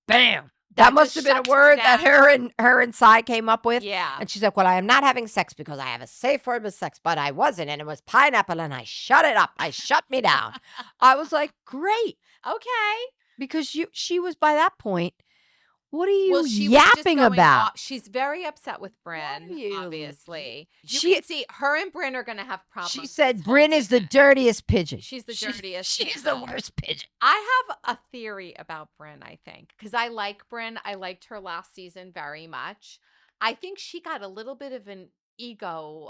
bam. That must have been a word that her and Cy came up with. Yeah. And she's like, well, I am not having sex because I have a safe word with sex, but I wasn't. And it was pineapple, and I shut it up. I shut me down. I was like, great. Okay. Because she was, by that point, what are you yapping about? She's very upset with Brynn, obviously. You can see her and Brynn are going to have problems. She said Brynn is the dirtiest pigeon. She's the dirtiest. She's the worst pigeon. I have a theory about Brynn, I think, because I like Brynn. I liked her last season very much. I think she got a little bit of an ego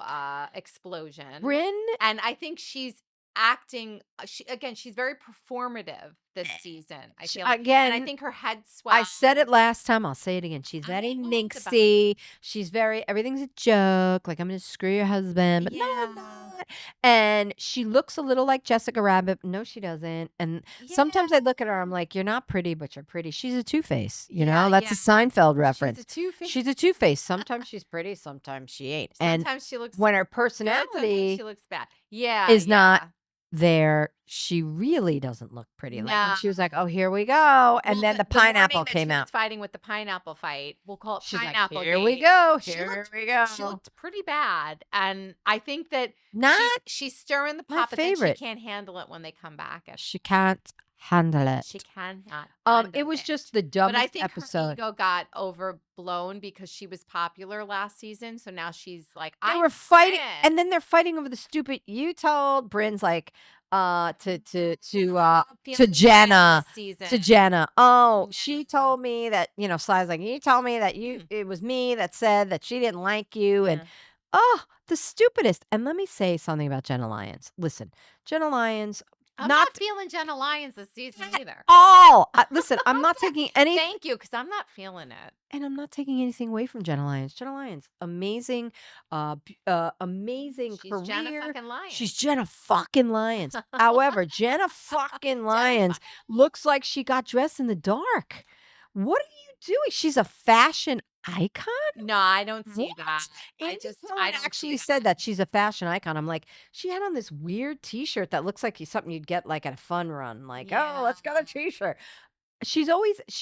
explosion. Brynn? And I think she's acting, she's very performative this season. I feel again, and I think her head swells. I said it last time. I'll say it again. She's very minxy. She's everything's a joke. Like, I'm gonna screw your husband, but no, I'm not. And she looks a little like Jessica Rabbit. No, she doesn't. And sometimes I look at her, I'm like, you're not pretty, but you're pretty. She's a Two-Face. You know, that's a Seinfeld reference. She's a Two-Face. Sometimes she's pretty, sometimes she ain't. Sometimes she looks when her personality she looks bad. Yeah, is not there, she really doesn't look pretty. Like, she was like, oh, here we go. And then the pineapple came out. Fighting with the pineapple fight. We'll call it pineapple. Like, here we go. Here we go. She looked pretty bad. And I think that she's stirring the pot, but then she can't handle it when they come back. She can't handle it. She cannot. It was just the dumbest episode. But I think her ego got overblown because she was popular last season. So now she's like, they were fighting, and then they're fighting over the stupid. You told Brynn's like to Jenna. To Jenna. Oh, she told me that, you know, Sly's like, you told me that it was me that said that she didn't like you, and the stupidest. And let me say something about Jenna Lyons. Listen, Jenna Lyons, I'm not feeling Jenna Lyons this season either. Listen, I'm not taking anything. Thank you, because I'm not feeling it. And I'm not taking anything away from Jenna Lyons. Jenna Lyons, amazing, amazing She's career. Jenna fucking Lyons. She's Jenna fucking Lyons. However, Jenna fucking Lyons looks like she got dressed in the dark. What are you doing? She's a fashion icon? No, I don't see that. I actually said that she's a fashion icon. I'm like, she had on this weird T-shirt that looks like something you'd get like at a fun run. Like, oh, let's get a T-shirt. She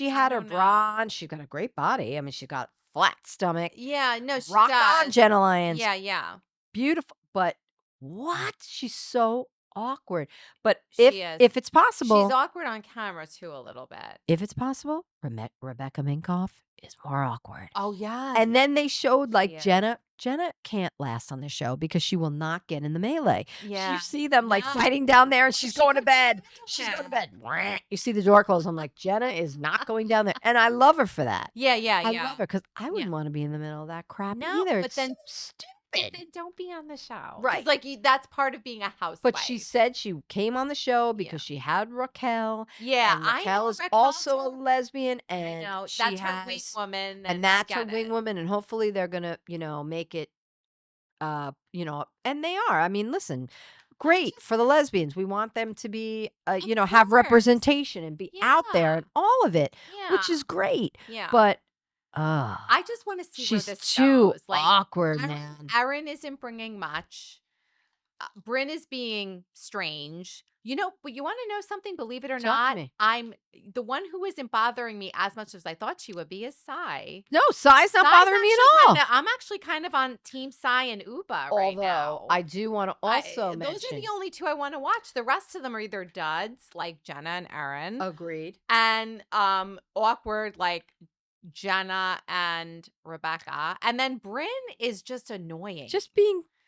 had her bra on. She's got a great body. I mean, she's got flat stomach. Yeah, no, she Rock does. on, Jenna Lyons. Yeah. Beautiful. But what? She's so awkward. But if it's possible. She's awkward on camera too a little bit. If it's possible, Rebecca Minkoff is more awkward. Oh, yeah. And then they showed like Jenna can't last on the show because she will not get in the melee. Yeah. You see them like fighting down there and she's going to bed. She's going to bed. You see the door close. I'm like, Jenna is not going down there. And I love her for that. Yeah. I love her because I wouldn't want to be in the middle of that crap either. But then stupid. Then don't be on the show. Right. Like that's part of being a housewife. But she said she came on the show because she had Raquel. Yeah. And Raquel is also a lesbian. And that's her wing woman. And that's her wing woman. And hopefully they're going to, make it, and they are. I mean, listen, great for the lesbians. We want them to be, have representation and be out there and all of it, which is great. Yeah. But I just want to see where this she's too goes. Like, awkward, man. Erin isn't bringing much. Brynn is being strange. But you want to know something? Believe it or not, I'm the one who isn't bothering me as much as I thought she would be is Sai. No, Sai's not bothering me at all. I'm actually kind of on Team Sai and Uba right now. I do want to also mention. Those are the only two I want to watch. The rest of them are either duds, like Jenna and Erin. Agreed. And awkward, like Jenna and Rebecca. And then Brynn is just annoying.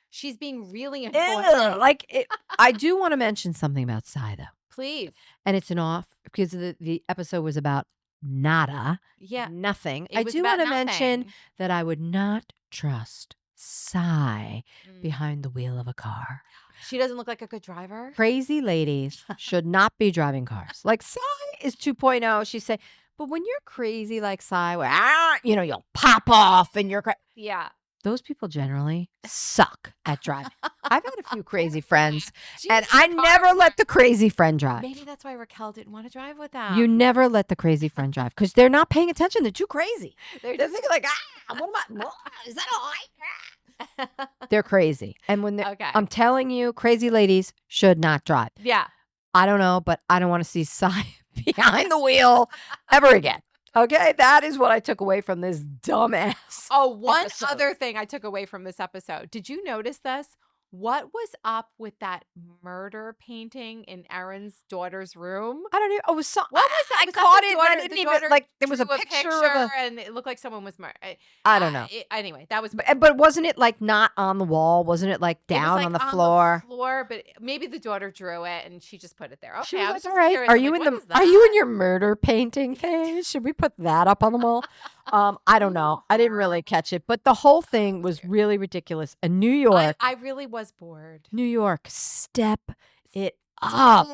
She's being really annoying. I do want to mention something about Sai, though. Please. And it's an off because the episode was about nada. Yeah. Nothing. I do want to mention that I would not trust Sai behind the wheel of a car. She doesn't look like a good driver. Crazy ladies should not be driving cars. Like Sai is 2.0. She said, but when you're crazy like Sai, where, you'll pop off and you're crazy. Yeah. Those people generally suck at driving. I've had a few crazy friends, and I never let the crazy friend drive. Maybe that's why Raquel didn't want to drive with them. You never let the crazy friend drive because they're not paying attention. They're too crazy. They're thinking like, is that all right? They're crazy. And when I'm telling you, crazy ladies should not drive. Yeah. I don't know, but I don't want to see Sai behind the wheel ever again. Okay, that is what I took away from this dumbass. Oh, one other thing I took away from this episode. Did you notice this? What was up with that murder painting in Erin's daughter's room? I don't know. Oh, it was what was that? I caught it. I didn't even there was a picture of and it looked like someone was murdered. I don't know. Anyway, that was. But wasn't it like not on the wall? Wasn't it like down on the floor? But maybe the daughter drew it and she just put it there. Okay, I was all right. Are you in your murder painting phase? Should we put that up on the wall? I don't know. I didn't really catch it, but the whole thing was really ridiculous. And New York, I really was bored. New York, step it up.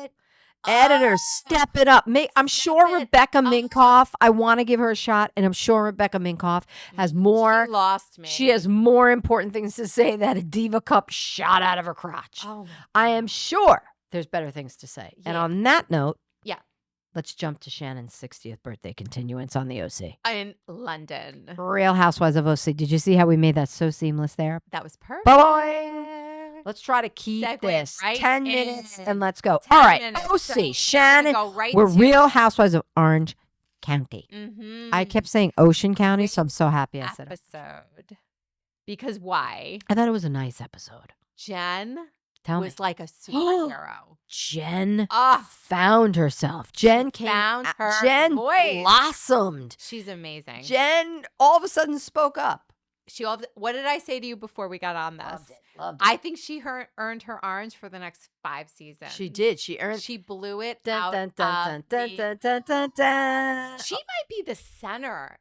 Editors, step it up. I'm sure Rebecca Minkoff, I want to give her a shot, and I'm sure Rebecca Minkoff has more. She lost me. She has more important things to say than a Diva cup shot out of her crotch. Oh, I am sure there's better things to say. Yeah. And on that note, let's jump to Shannon's 60th birthday continuance on the OC. In London. Real Housewives of OC. Did you see how we made that so seamless there? That was perfect. Bye. Let's try to keep this 10 minutes and let's go. All right, OC, so Shannon. We're Real Housewives of Orange County. Mm-hmm. I kept saying Ocean County, so I'm so happy I said it. Episode. Because why? I thought it was a nice episode. Jenn was like a superhero. Jenn found herself. Jen found her Jenn voice. Blossomed. She's amazing. Jen all of a sudden spoke up. What did I say to you before we got on this? Loved it. I think she earned her orange for the next 5 seasons. She did. She blew it out. She might be the center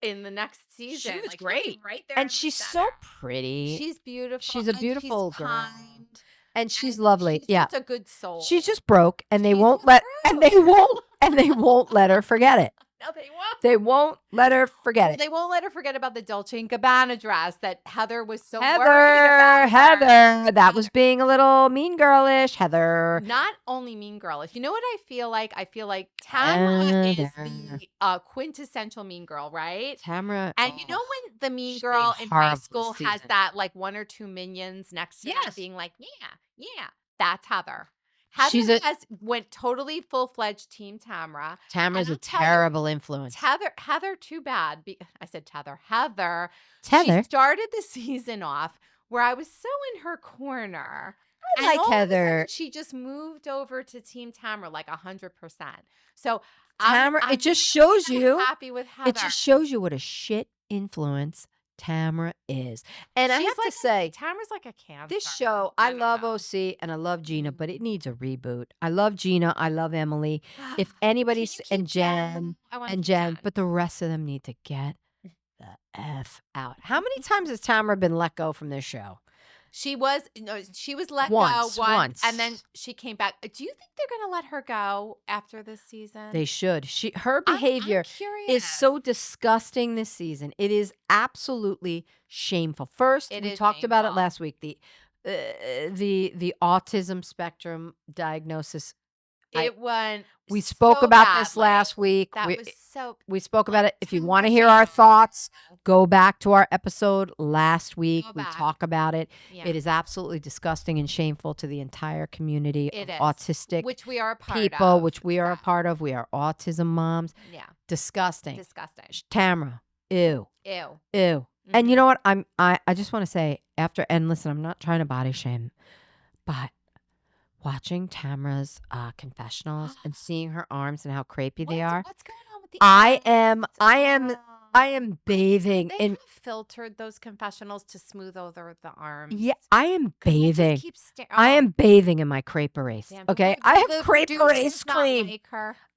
in the next season. She was great. Right there. And she's so pretty. She's beautiful. She's a beautiful girl. Kind. And she's lovely. She's just a good soul. She's just broke, and they won't let her forget it. No, they won't. They won't let her forget it. They won't let her forget about the Dolce and Gabana dress that Heather was so worried about. Heather, that was being a little mean girlish. Heather. Not only mean girlish. You know what I feel like? I feel like Tamra is the quintessential mean girl, right? Tamra. And you know when the mean girl in high school has that like one or two minions next to her being like, yeah, that's Heather. Heather went totally full-fledged Team Tamra. Tamra's a terrible influence. Heather, too bad. I said Tether. Heather. She Tether? started the season off where I was so in her corner. I like Heather. She just moved over to Team Tamra like 100%. So Tamra, it just shows you. Happy with Heather. It just shows you what a shit influence Tamra is. And I have to say, Tamra's like a cancer. This show, I love OC and I love Gina, but it needs a reboot. I love Gina. I love Emily. If anybody's and Jenn, but the rest of them need to get the F out. How many times has Tamra been let go from this show? She was let go once, and then she came back. Do you think they're going to let her go after this season? They should. Her behavior is so disgusting this season. It is absolutely shameful. First, we talked about it last week. The autism spectrum diagnosis. We spoke about this last week. We spoke about it. If you want to hear our thoughts, go back to our episode last week. We talk about it. Yeah. It is absolutely disgusting and shameful to the entire community of autistic which we are a part people, of. which we are a part of. We are autism moms. Yeah. Disgusting. Tamra. Ew. Mm-hmm. And you know what? I just want to say and listen, I'm not trying to body shame, but watching Tamra's confessionals and seeing her arms and how crepey they are. What's going on with the I am bathing in filtered those confessionals to smooth over the arms. Yeah, I am bathing. I am bathing in my crepe erase. Okay, I have crepe erase cream.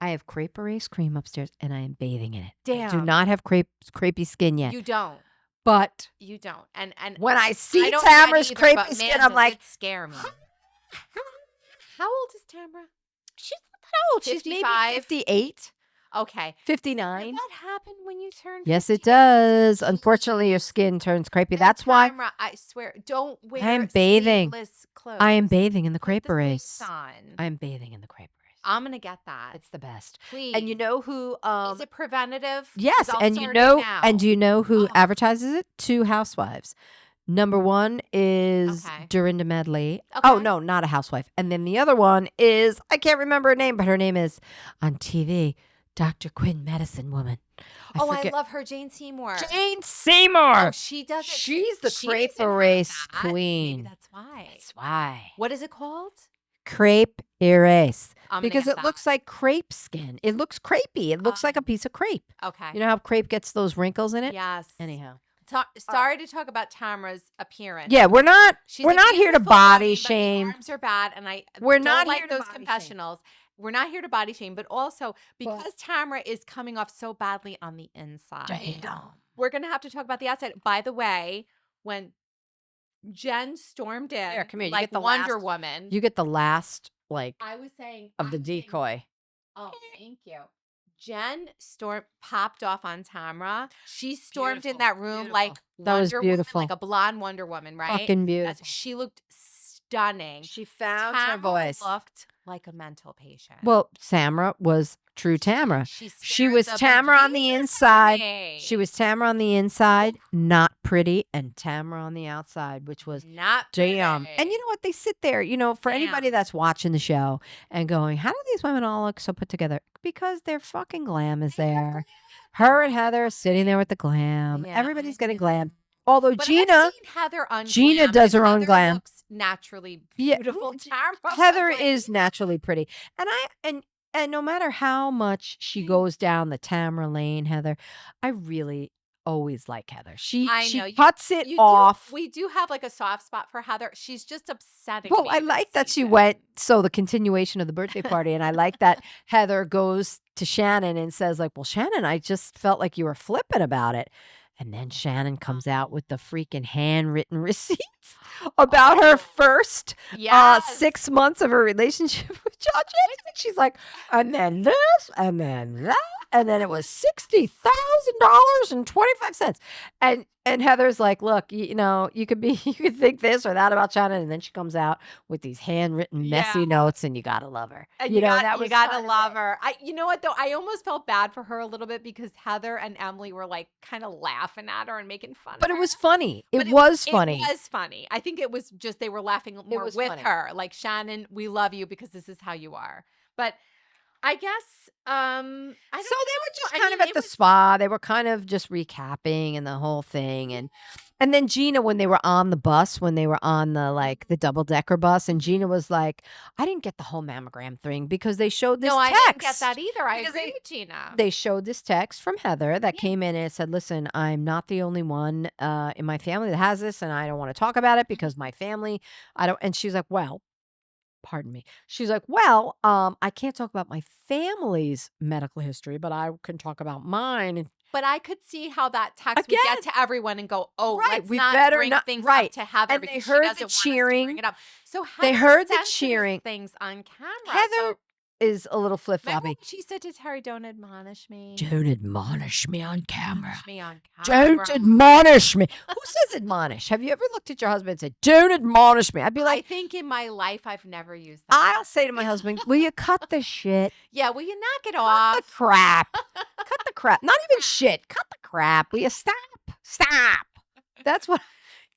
I have crepe erase cream upstairs, and I am bathing in it. Damn. I do not have crepey skin yet. You don't. But you don't. And when I see Tamra's crepey skin, I'm like, scare me. How old is Tamra? She's not that old. 55? She's maybe 58. Okay. 59. Does that happen when you turn 50? Yes, it does. Unfortunately, your skin turns crepey. That's why. Tamra, I swear, don't wear I am bathing. Clothes. I am bathing in the crepe erase. I am bathing in the crepe erase. I'm going to get that. It's the best. Please. And you know who is it preventative? Yes, and you know who advertises it? 2 Housewives. Number 1 is Dorinda Medley. Okay. Oh, no, not a housewife. And then the other one is, I can't remember her name, but her name is on TV, Dr. Quinn Medicine Woman. I love her, Jane Seymour. Jane Seymour. Oh, she does it. She's the crepe erase queen. Maybe that's why. That's why. What is it called? Crepe erase. Because it looks like crepe skin. It looks crepey. It looks like a piece of crepe. Okay. You know how crepe gets those wrinkles in it? Yes. Anyhow. Sorry to talk about Tamra's appearance. Yeah, we're not here to body shame. The arms are bad, and we're don't not like here those confessionals. We're not here to body shame, but also because Tamra is coming off so badly on the inside. We're gonna have to talk about the outside. By the way, when Jenn stormed in, come here, like Wonder Woman, you get the last I was saying of the decoy. Oh, thank you. Jenn popped off on Tamra. She stormed in that room like Wonder Woman, like a blonde Wonder Woman, right? Fucking beautiful. She looked stunning. She found her voice. Looked like a mental patient. Well, Tamra was true Tamra. She was Tamra on the inside. She was Tamra on the inside, not pretty, and Tamra on the outside, which was not damn. pretty. And you know what? They sit there, for anybody that's watching the show and going, how do these women all look so put together? Because their fucking glam is there. Her and Heather are sitting there with the glam. Yeah, everybody's getting glam. Although Gina does her own glam. Looks naturally beautiful. Heather is naturally pretty. And no matter how much she goes down the Tamra lane, Heather, I really always like Heather. She cuts it off. We do have like a soft spot for Heather. She's just upsetting. Well, I like that she went. So the continuation of the birthday party, and I like that Heather goes to Shannon and says, like, well, Shannon, I just felt like you were flippant about it. And then Shannon comes out with the freaking handwritten receipts. about her first 6 Yes. months of her relationship with John Jackson. She's like, and then this, and then that, and then it was $60,000.25. And Heather's like, look, you could think this or that about Shannon, and then she comes out with these handwritten, messy notes, and you gotta love her. And you gotta love her. You know what though? I almost felt bad for her a little bit because Heather and Emily were like kind of laughing at her and making fun of her. But it was funny. It was funny. It was funny. I think it was just they were laughing more with her. Like, Shannon, we love you because this is how you are. But I guess I don't know. They were just kind of at the spa. They were kind of just recapping and the whole thing. And then Gina, when they were on the bus, when they were on the double-decker bus, and Gina was like, I didn't get the whole mammogram thing because they showed this text. No, I didn't get that either. I agree with Gina. They showed this text from Heather that came in and it said, listen, I'm not the only one in my family that has this, and I don't want to talk about it because my family, and she's like, well, pardon me. She's like, well, I can't talk about my family's medical history, but I can talk about mine. But I could see how that text would get to everyone and go, oh, let's we not better bring not, things right. up to Heather And because they she heard doesn't the want us to cheering. bring it up. So They Heather heard the sensitive cheering. things on camera. Heather is a little flip-floppy. She said to Terry, don't admonish me. Don't admonish me on camera. Don't admonish me. Who says admonish? Have you ever looked at your husband and said, don't admonish me? I'd be like, I think in my life I've never used that. I'll say to my husband, will you cut the shit? Yeah, will you knock it off? Cut the crap. Cut the crap. Not even shit. Cut the crap. Will you stop? Stop. That's what.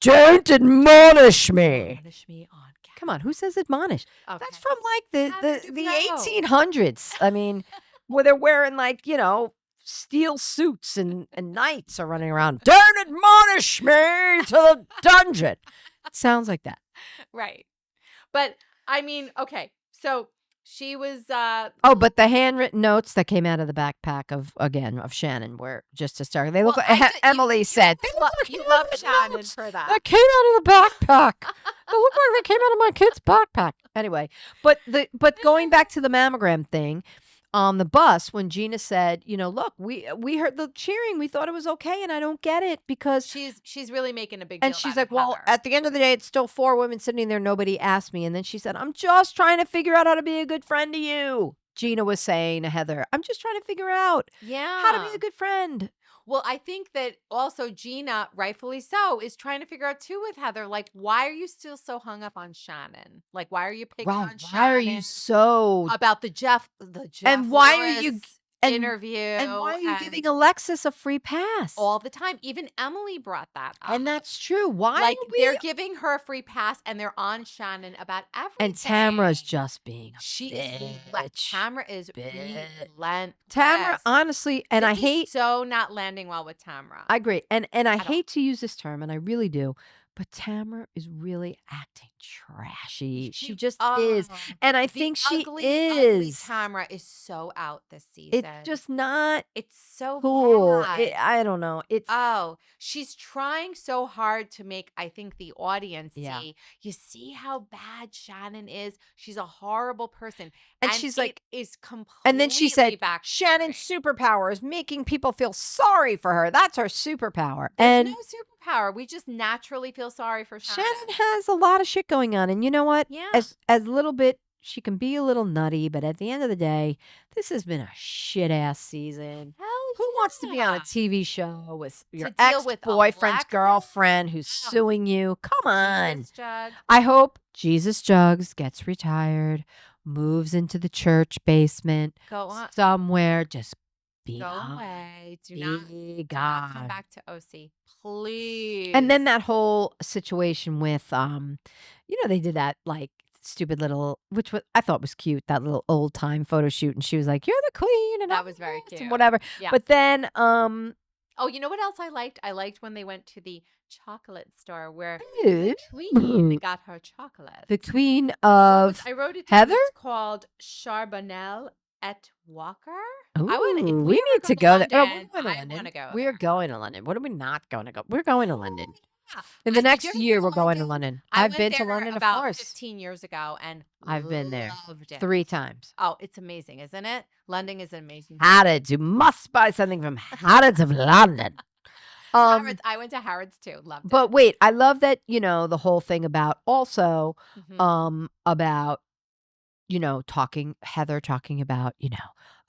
Don't admonish me. Admonish me on camera. Come on, who says admonish? Okay. That's from the know? 1800s. I mean, where they're wearing steel suits and knights are running around. Don't admonish me to the dungeon. Sounds like that. Right. But I mean, okay. So she was but the handwritten notes that came out of the backpack of Shannon were just hysterical. They look like Emily said. You love Shannon for that. That came out of the backpack. They look like they came out of my kid's backpack. Anyway, but going back to the mammogram thing, on the bus when Gina said, look, we heard the cheering, we thought it was okay, and I don't get it because she's really making a big deal. And she's like, well, at the end of the day, it's still 4 women sitting there. Nobody asked me. And then she said, I'm just trying to figure out how to be a good friend to you. Gina was saying to Heather, I'm just trying to figure out how to be a good friend. Well, I think that also Gina, rightfully so, is trying to figure out too with Heather, like, why are you still so hung up on Shannon? Like, why are you picking on Shannon? Why are you so about the Jeff and why Lewis are you interview? And why are you giving Alexis a free pass all the time? Even Emily brought that up, and that's true. Why? Like they're giving her a free pass, and they're on Shannon about everything. And Tamra's just being Tamra is relentless. Tamra, honestly, and I hate not landing well with Tamra. I agree, and I hate to use this term, and I really do. But Tamra is really acting trashy. She just is. And I think she is. Tamra is so out this season. It's just not. It's so cool. bad. I don't know. She's trying so hard to make, I think, the audience see. You see how bad Shannon is? She's a horrible person. And she's like, is completely. And then she said, Shannon's superpower is making people feel sorry for her. That's her superpower. There's no superpower. We just naturally feel sorry for Shannon. Shannon has a lot of shit going on. And you know what? Yeah. As little bit, she can be a little nutty, but at the end of the day, this has been a shit ass season. Who wants to be on a TV show with your ex-boyfriend's girlfriend who's suing you? Come on. I hope Jesus Jugs gets retired, moves into the church basement, somewhere, just be gone. Away. Do not come back to OC, please. And then that whole situation with, they did that stupid little, which I thought was cute, that little old time photo shoot, and she was like, "You're the queen," and that was very cute, and whatever. Yeah. But then, you know what else I liked? I liked when they went to the chocolate store where the queen got her chocolate. The queen of I wrote it. Heather. It's called Charbonnel et Walker. Ooh, we need to go there. I want to go. We're going to London. What are we not going to go? We're going to London. In the next year, we're going to London. I've been to London, about of course. 15 years ago, and I've been there 3 times. Oh, it's amazing, isn't it? London is amazing. Harrods, you must buy something from Harrods of London. Harrods. I went to Harrods too. Loved it. But wait, I love that, the whole thing about also, about, Heather talking about,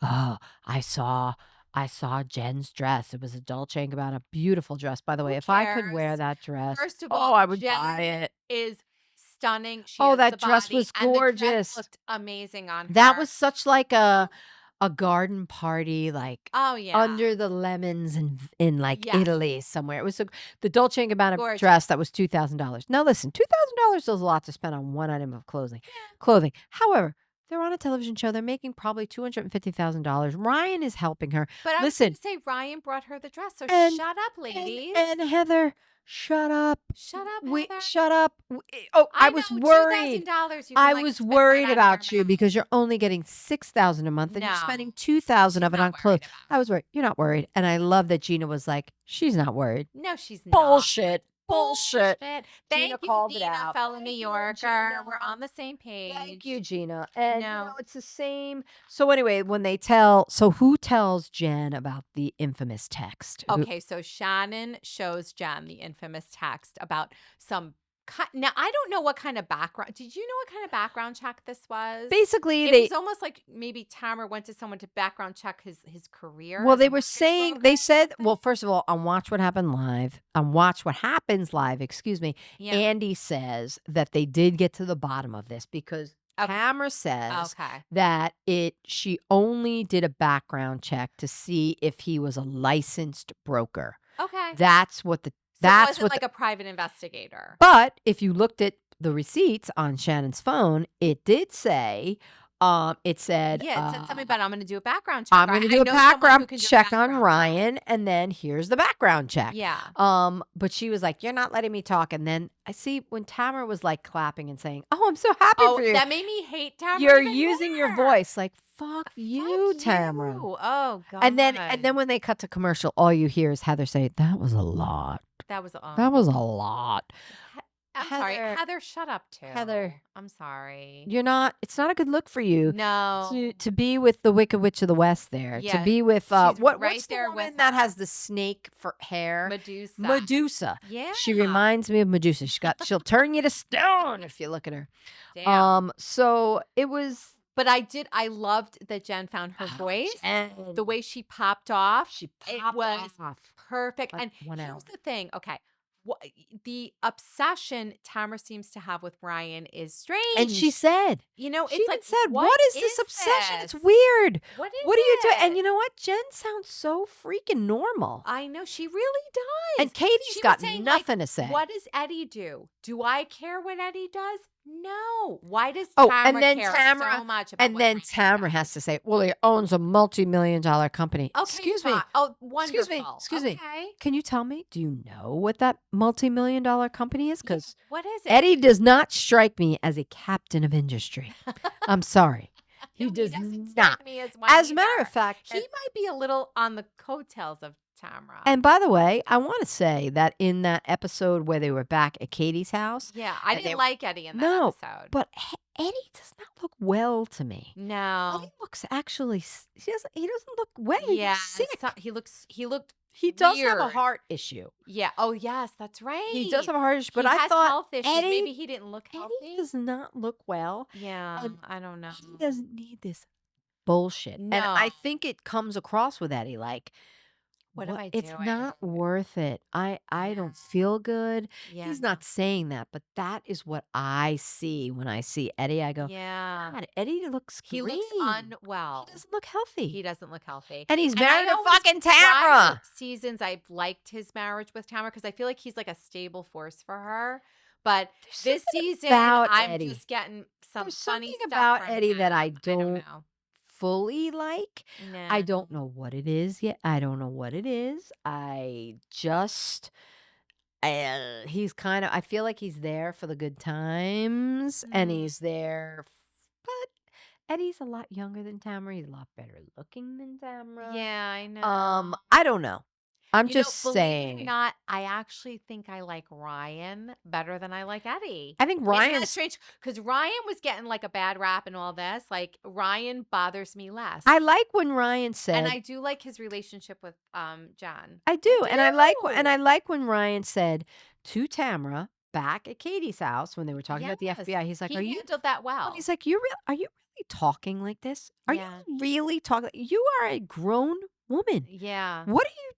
oh, I saw Jen's dress. It was a Dolce and Gabbana, beautiful dress. By the way, if I could wear that dress, first of all, I would Jenn buy it. Is stunning. She Oh, has that the dress body, was and the dress gorgeous. looked amazing on her. That was such like a garden party, like Oh yeah, under the lemons in like Yes. Italy somewhere. It was the Dolce and Gabbana Gorgeous. dress that was $2,000. Now listen, $2,000 is a lot to spend on one item of clothing. However, they're on a television show. They're making probably $250,000. Ryan is helping her. But I was Listen, going to say Ryan brought her the dress, so and- shut up, ladies. and Heather, shut up. Shut up, Wait, Heather. shut up. Oh, I was know, worried. $2,000 I was worried about you because you're only getting $6,000 a month and you're No. spending $2,000 of it on clothes. I was worried. You're not worried. And I love that Gina was like, she's not worried. No, she's not. Bullshit. Bullshit. Thank Gina you, called it Gina, out. fellow Thank New you, Yorker. Gina. We're on the same page. Thank you, Gina. And No. it's the same. So anyway, when they who tells Jenn about the infamous text? Okay, so Shannon shows Jen the infamous text about some. Now I don't know what kind of background. Did you know what kind of background check this was? Basically, it was almost like maybe Tamra went to someone to background check his career. Well, they were saying, they said, well, first of all, on Watch What Happens Live, excuse me, Yeah. Andy says that they did get to the bottom of this because Tamra says that she only did a background check to see if he was a licensed broker. Okay. That's what it wasn't like a private investigator. But if you looked at the receipts on Shannon's phone, it did say, it said something about I'm going to do a background check. I'm going to do a background check on Ryan, and then here's the background check. Yeah. But she was like, "You're not letting me talk." And then I see when Tamara was like clapping and saying, "Oh, I'm so happy for you." That made me hate Tamara. You're using your voice like, "Fuck you, Tamara." Oh God. And then when they cut to commercial, all you hear is Heather say, "That was a lot. That was a lot." I'm sorry, Heather. Shut up, too. Heather, I'm sorry. You're not. It's not a good look for you. No. To be with the Wicked Witch of the West. There. Yeah, to be with she's what's right the there woman with that her. has the snake for hair? Medusa. Yeah. She reminds me of Medusa. She'll turn you to stone if you look at her. Damn. So it was. But I loved that Jenn found her voice. The way she popped off. It was perfect. Like and here's the thing. Okay. The obsession Tamra seems to have with Ryan is strange. And she said, it's like, said, what is this obsession? It's weird. What are you doing? And you know what? Jenn sounds so freaking normal. I know, she really does. And Katie's got nothing to say. What does Eddie do? Do I care what Eddie does? No. Why does Tamra care so much about And then Tamra has to say, well, he owns a multi-million-dollar company. Okay, excuse me. Oh, wonderful. Excuse me. Can you tell me, do you know what that multi-million-dollar company is? Because what is it? Eddie does not strike me as a captain of industry. I'm sorry. He does not. As a matter of fact, he might be a little on the coattails of Tamra. And by the way, I want to say that in that episode where they were back at Katie's house. Yeah, I didn't like Eddie in that episode. But Eddie does not look well to me. No. Eddie looks actually, he doesn't look well. Yeah. He's sick. He does have a heart issue. Yeah. Oh, yes, that's right. He does have a heart issue, but he I has thought health issues. Eddie, Maybe he didn't look healthy. Eddie does not look well. Yeah, I don't know. He doesn't need this bullshit. No. And I think it comes across with Eddie like, what am I it's doing? not worth it. I don't feel good. Yeah. He's not saying that, but that is what I see when I see Eddie. I go, yeah. God, Eddie looks He green. looks unwell. He doesn't look healthy. He doesn't look healthy. And he's And married I to always fucking Tamra. Seasons I've liked his marriage with Tamra because I feel like he's like a stable force for her. But this season, I'm Eddie. just getting some There's funny something stuff about from Eddie him. that I don't don't know. fully like. No. I don't know what it is yet. I don't know what it is. I just he's kind of, I feel like he's there for the good times and he's there, but Eddie's a lot younger than Tamra. He's a lot better looking than Tamra. Yeah, I know. I don't know. I'm just saying. Believe it or not, I actually think I like Ryan better than I like Eddie. I think Isn't that Ryan's strange? Because Ryan was getting like a bad rap and all this. Like Ryan bothers me less. I like when Ryan said, and I do like his relationship with John. I do. And I like when Ryan said to Tamra back at Katie's house when they were talking about the FBI, he's like, he "Are you handled that well?" He's like, are you really talking like this? Are Yeah. you really talking? You are a grown woman. Yeah. What are you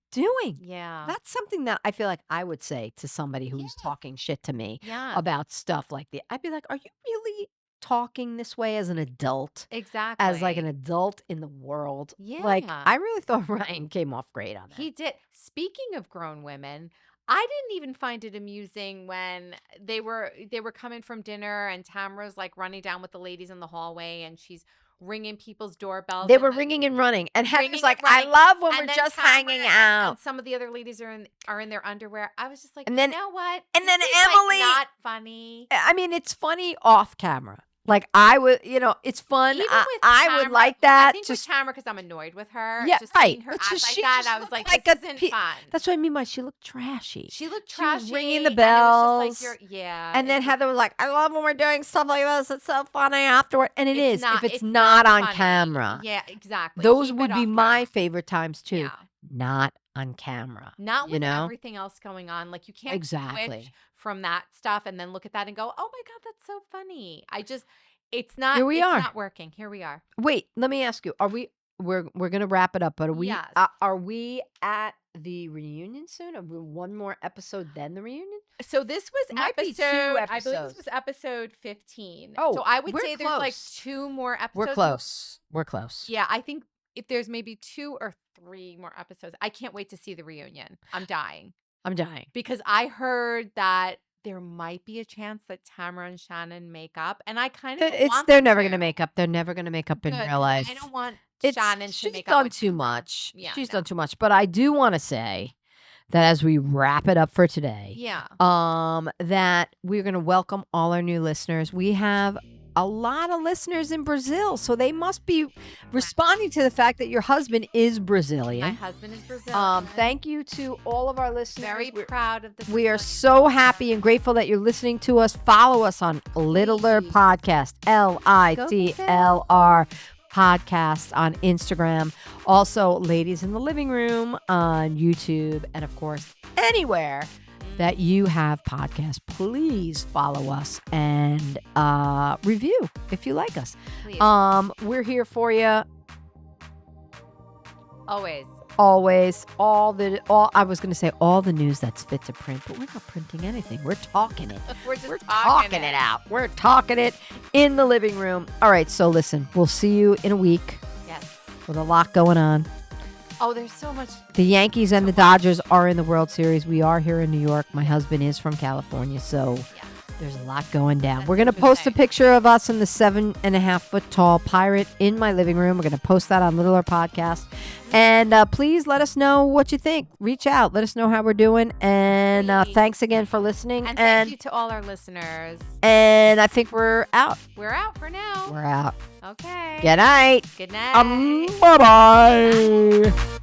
doing?" Yeah. That's something that I feel like I would say to somebody who's talking shit to me about stuff like that. I'd be like, "Are you really talking this way as an adult?" Exactly. As like an adult in the world. Yeah. Like, I really thought Ryan came off great on that. He did. Speaking of grown women, I didn't even find it amusing when they were coming from dinner and Tamra's like running down with the ladies in the hallway and she's ringing people's doorbells. They were ringing and running. And Heather's ringing like, and running. "I love when And we're then just Tamra hanging out." And some of the other ladies are in their underwear. I was just like, And then- you know what? and then This is, like, Emily- not funny. I mean, it's funny off camera. Like, I would, it's fun. Even with I would Tamra, like that. I think Just with Tamra because I'm annoyed with her. Yeah, just right. seeing her But act just- like she that, just I was looked like, like this a isn't fun. That's what I mean by she looked trashy. She looked She was trashy. ringing the and it was just bells. like, yeah. And then it just- Heather was like, "I love when we're doing stuff like this. It's so funny afterward." And it's not, if it's not on funny. camera. Yeah, exactly. Those Keep would it be off my camera. favorite times too. Yeah. Not on camera. Not you with know? everything else going on. Like you can't Exactly. switch from that stuff and then look at that and go, "Oh my god, that's so funny." It's not. Here we it's are. not working. Here we are. Wait, let me ask you. We're gonna wrap it up, but Yes. are we at the reunion soon? Are we one more episode then the reunion? So this was Might be two I believe episodes. this was episode 15. Oh, so I would we're say there's like close. 2 more episodes. We're close. We're close. Yeah, I think if there's maybe 2 or 3 more episodes. I can't wait to see the reunion. I'm dying I'm dying. because I heard that there might be a chance that Tamara and Shannon make up, and I kind of They're never gonna make up. They're never gonna make up in Good, real life. I don't want It's- Shannon to she's make done up with too Tamara. much. Yeah, She's no. done too much. But I do want to say that as we wrap it up for today, Yeah. that we're gonna welcome all our new listeners. We have a lot of listeners in Brazil, so they must be responding to the fact that your husband is My Brazilian. husband is Brazilian. Thank you to all of our listeners. Very We're- proud of the We are so happy and grateful that you're listening to us. Follow us on Littler Please. Podcast, LITLR Podcast on Instagram. Also, Ladies in the Living Room on YouTube. And of course, anywhere that you have podcasts, please follow us and review if you like us. Please. We're here for you. Always. Always, all I was going to say all the news that's fit to print, but we're not printing anything. We're talking it. We're just We're talking talking it out. We're talking it in the living room. All right, so listen, we'll see you in a week Yes. with a lot going on. Oh, there's so much. The Yankees and the Dodgers are in the World Series. We are here in New York. My husband is from California, so Yes. there's a lot going down. That's We're going to post a interesting. picture of us in the 7.5-foot tall pirate in my living room. We're going to post that on Littler Podcast. And please let us know what you think. Reach out. Let us know how we're doing. And Please. thanks again for listening. And thank you to all our listeners. And I think we're out. We're out for now. We're out. Okay. Good night. Good night. Bye-bye.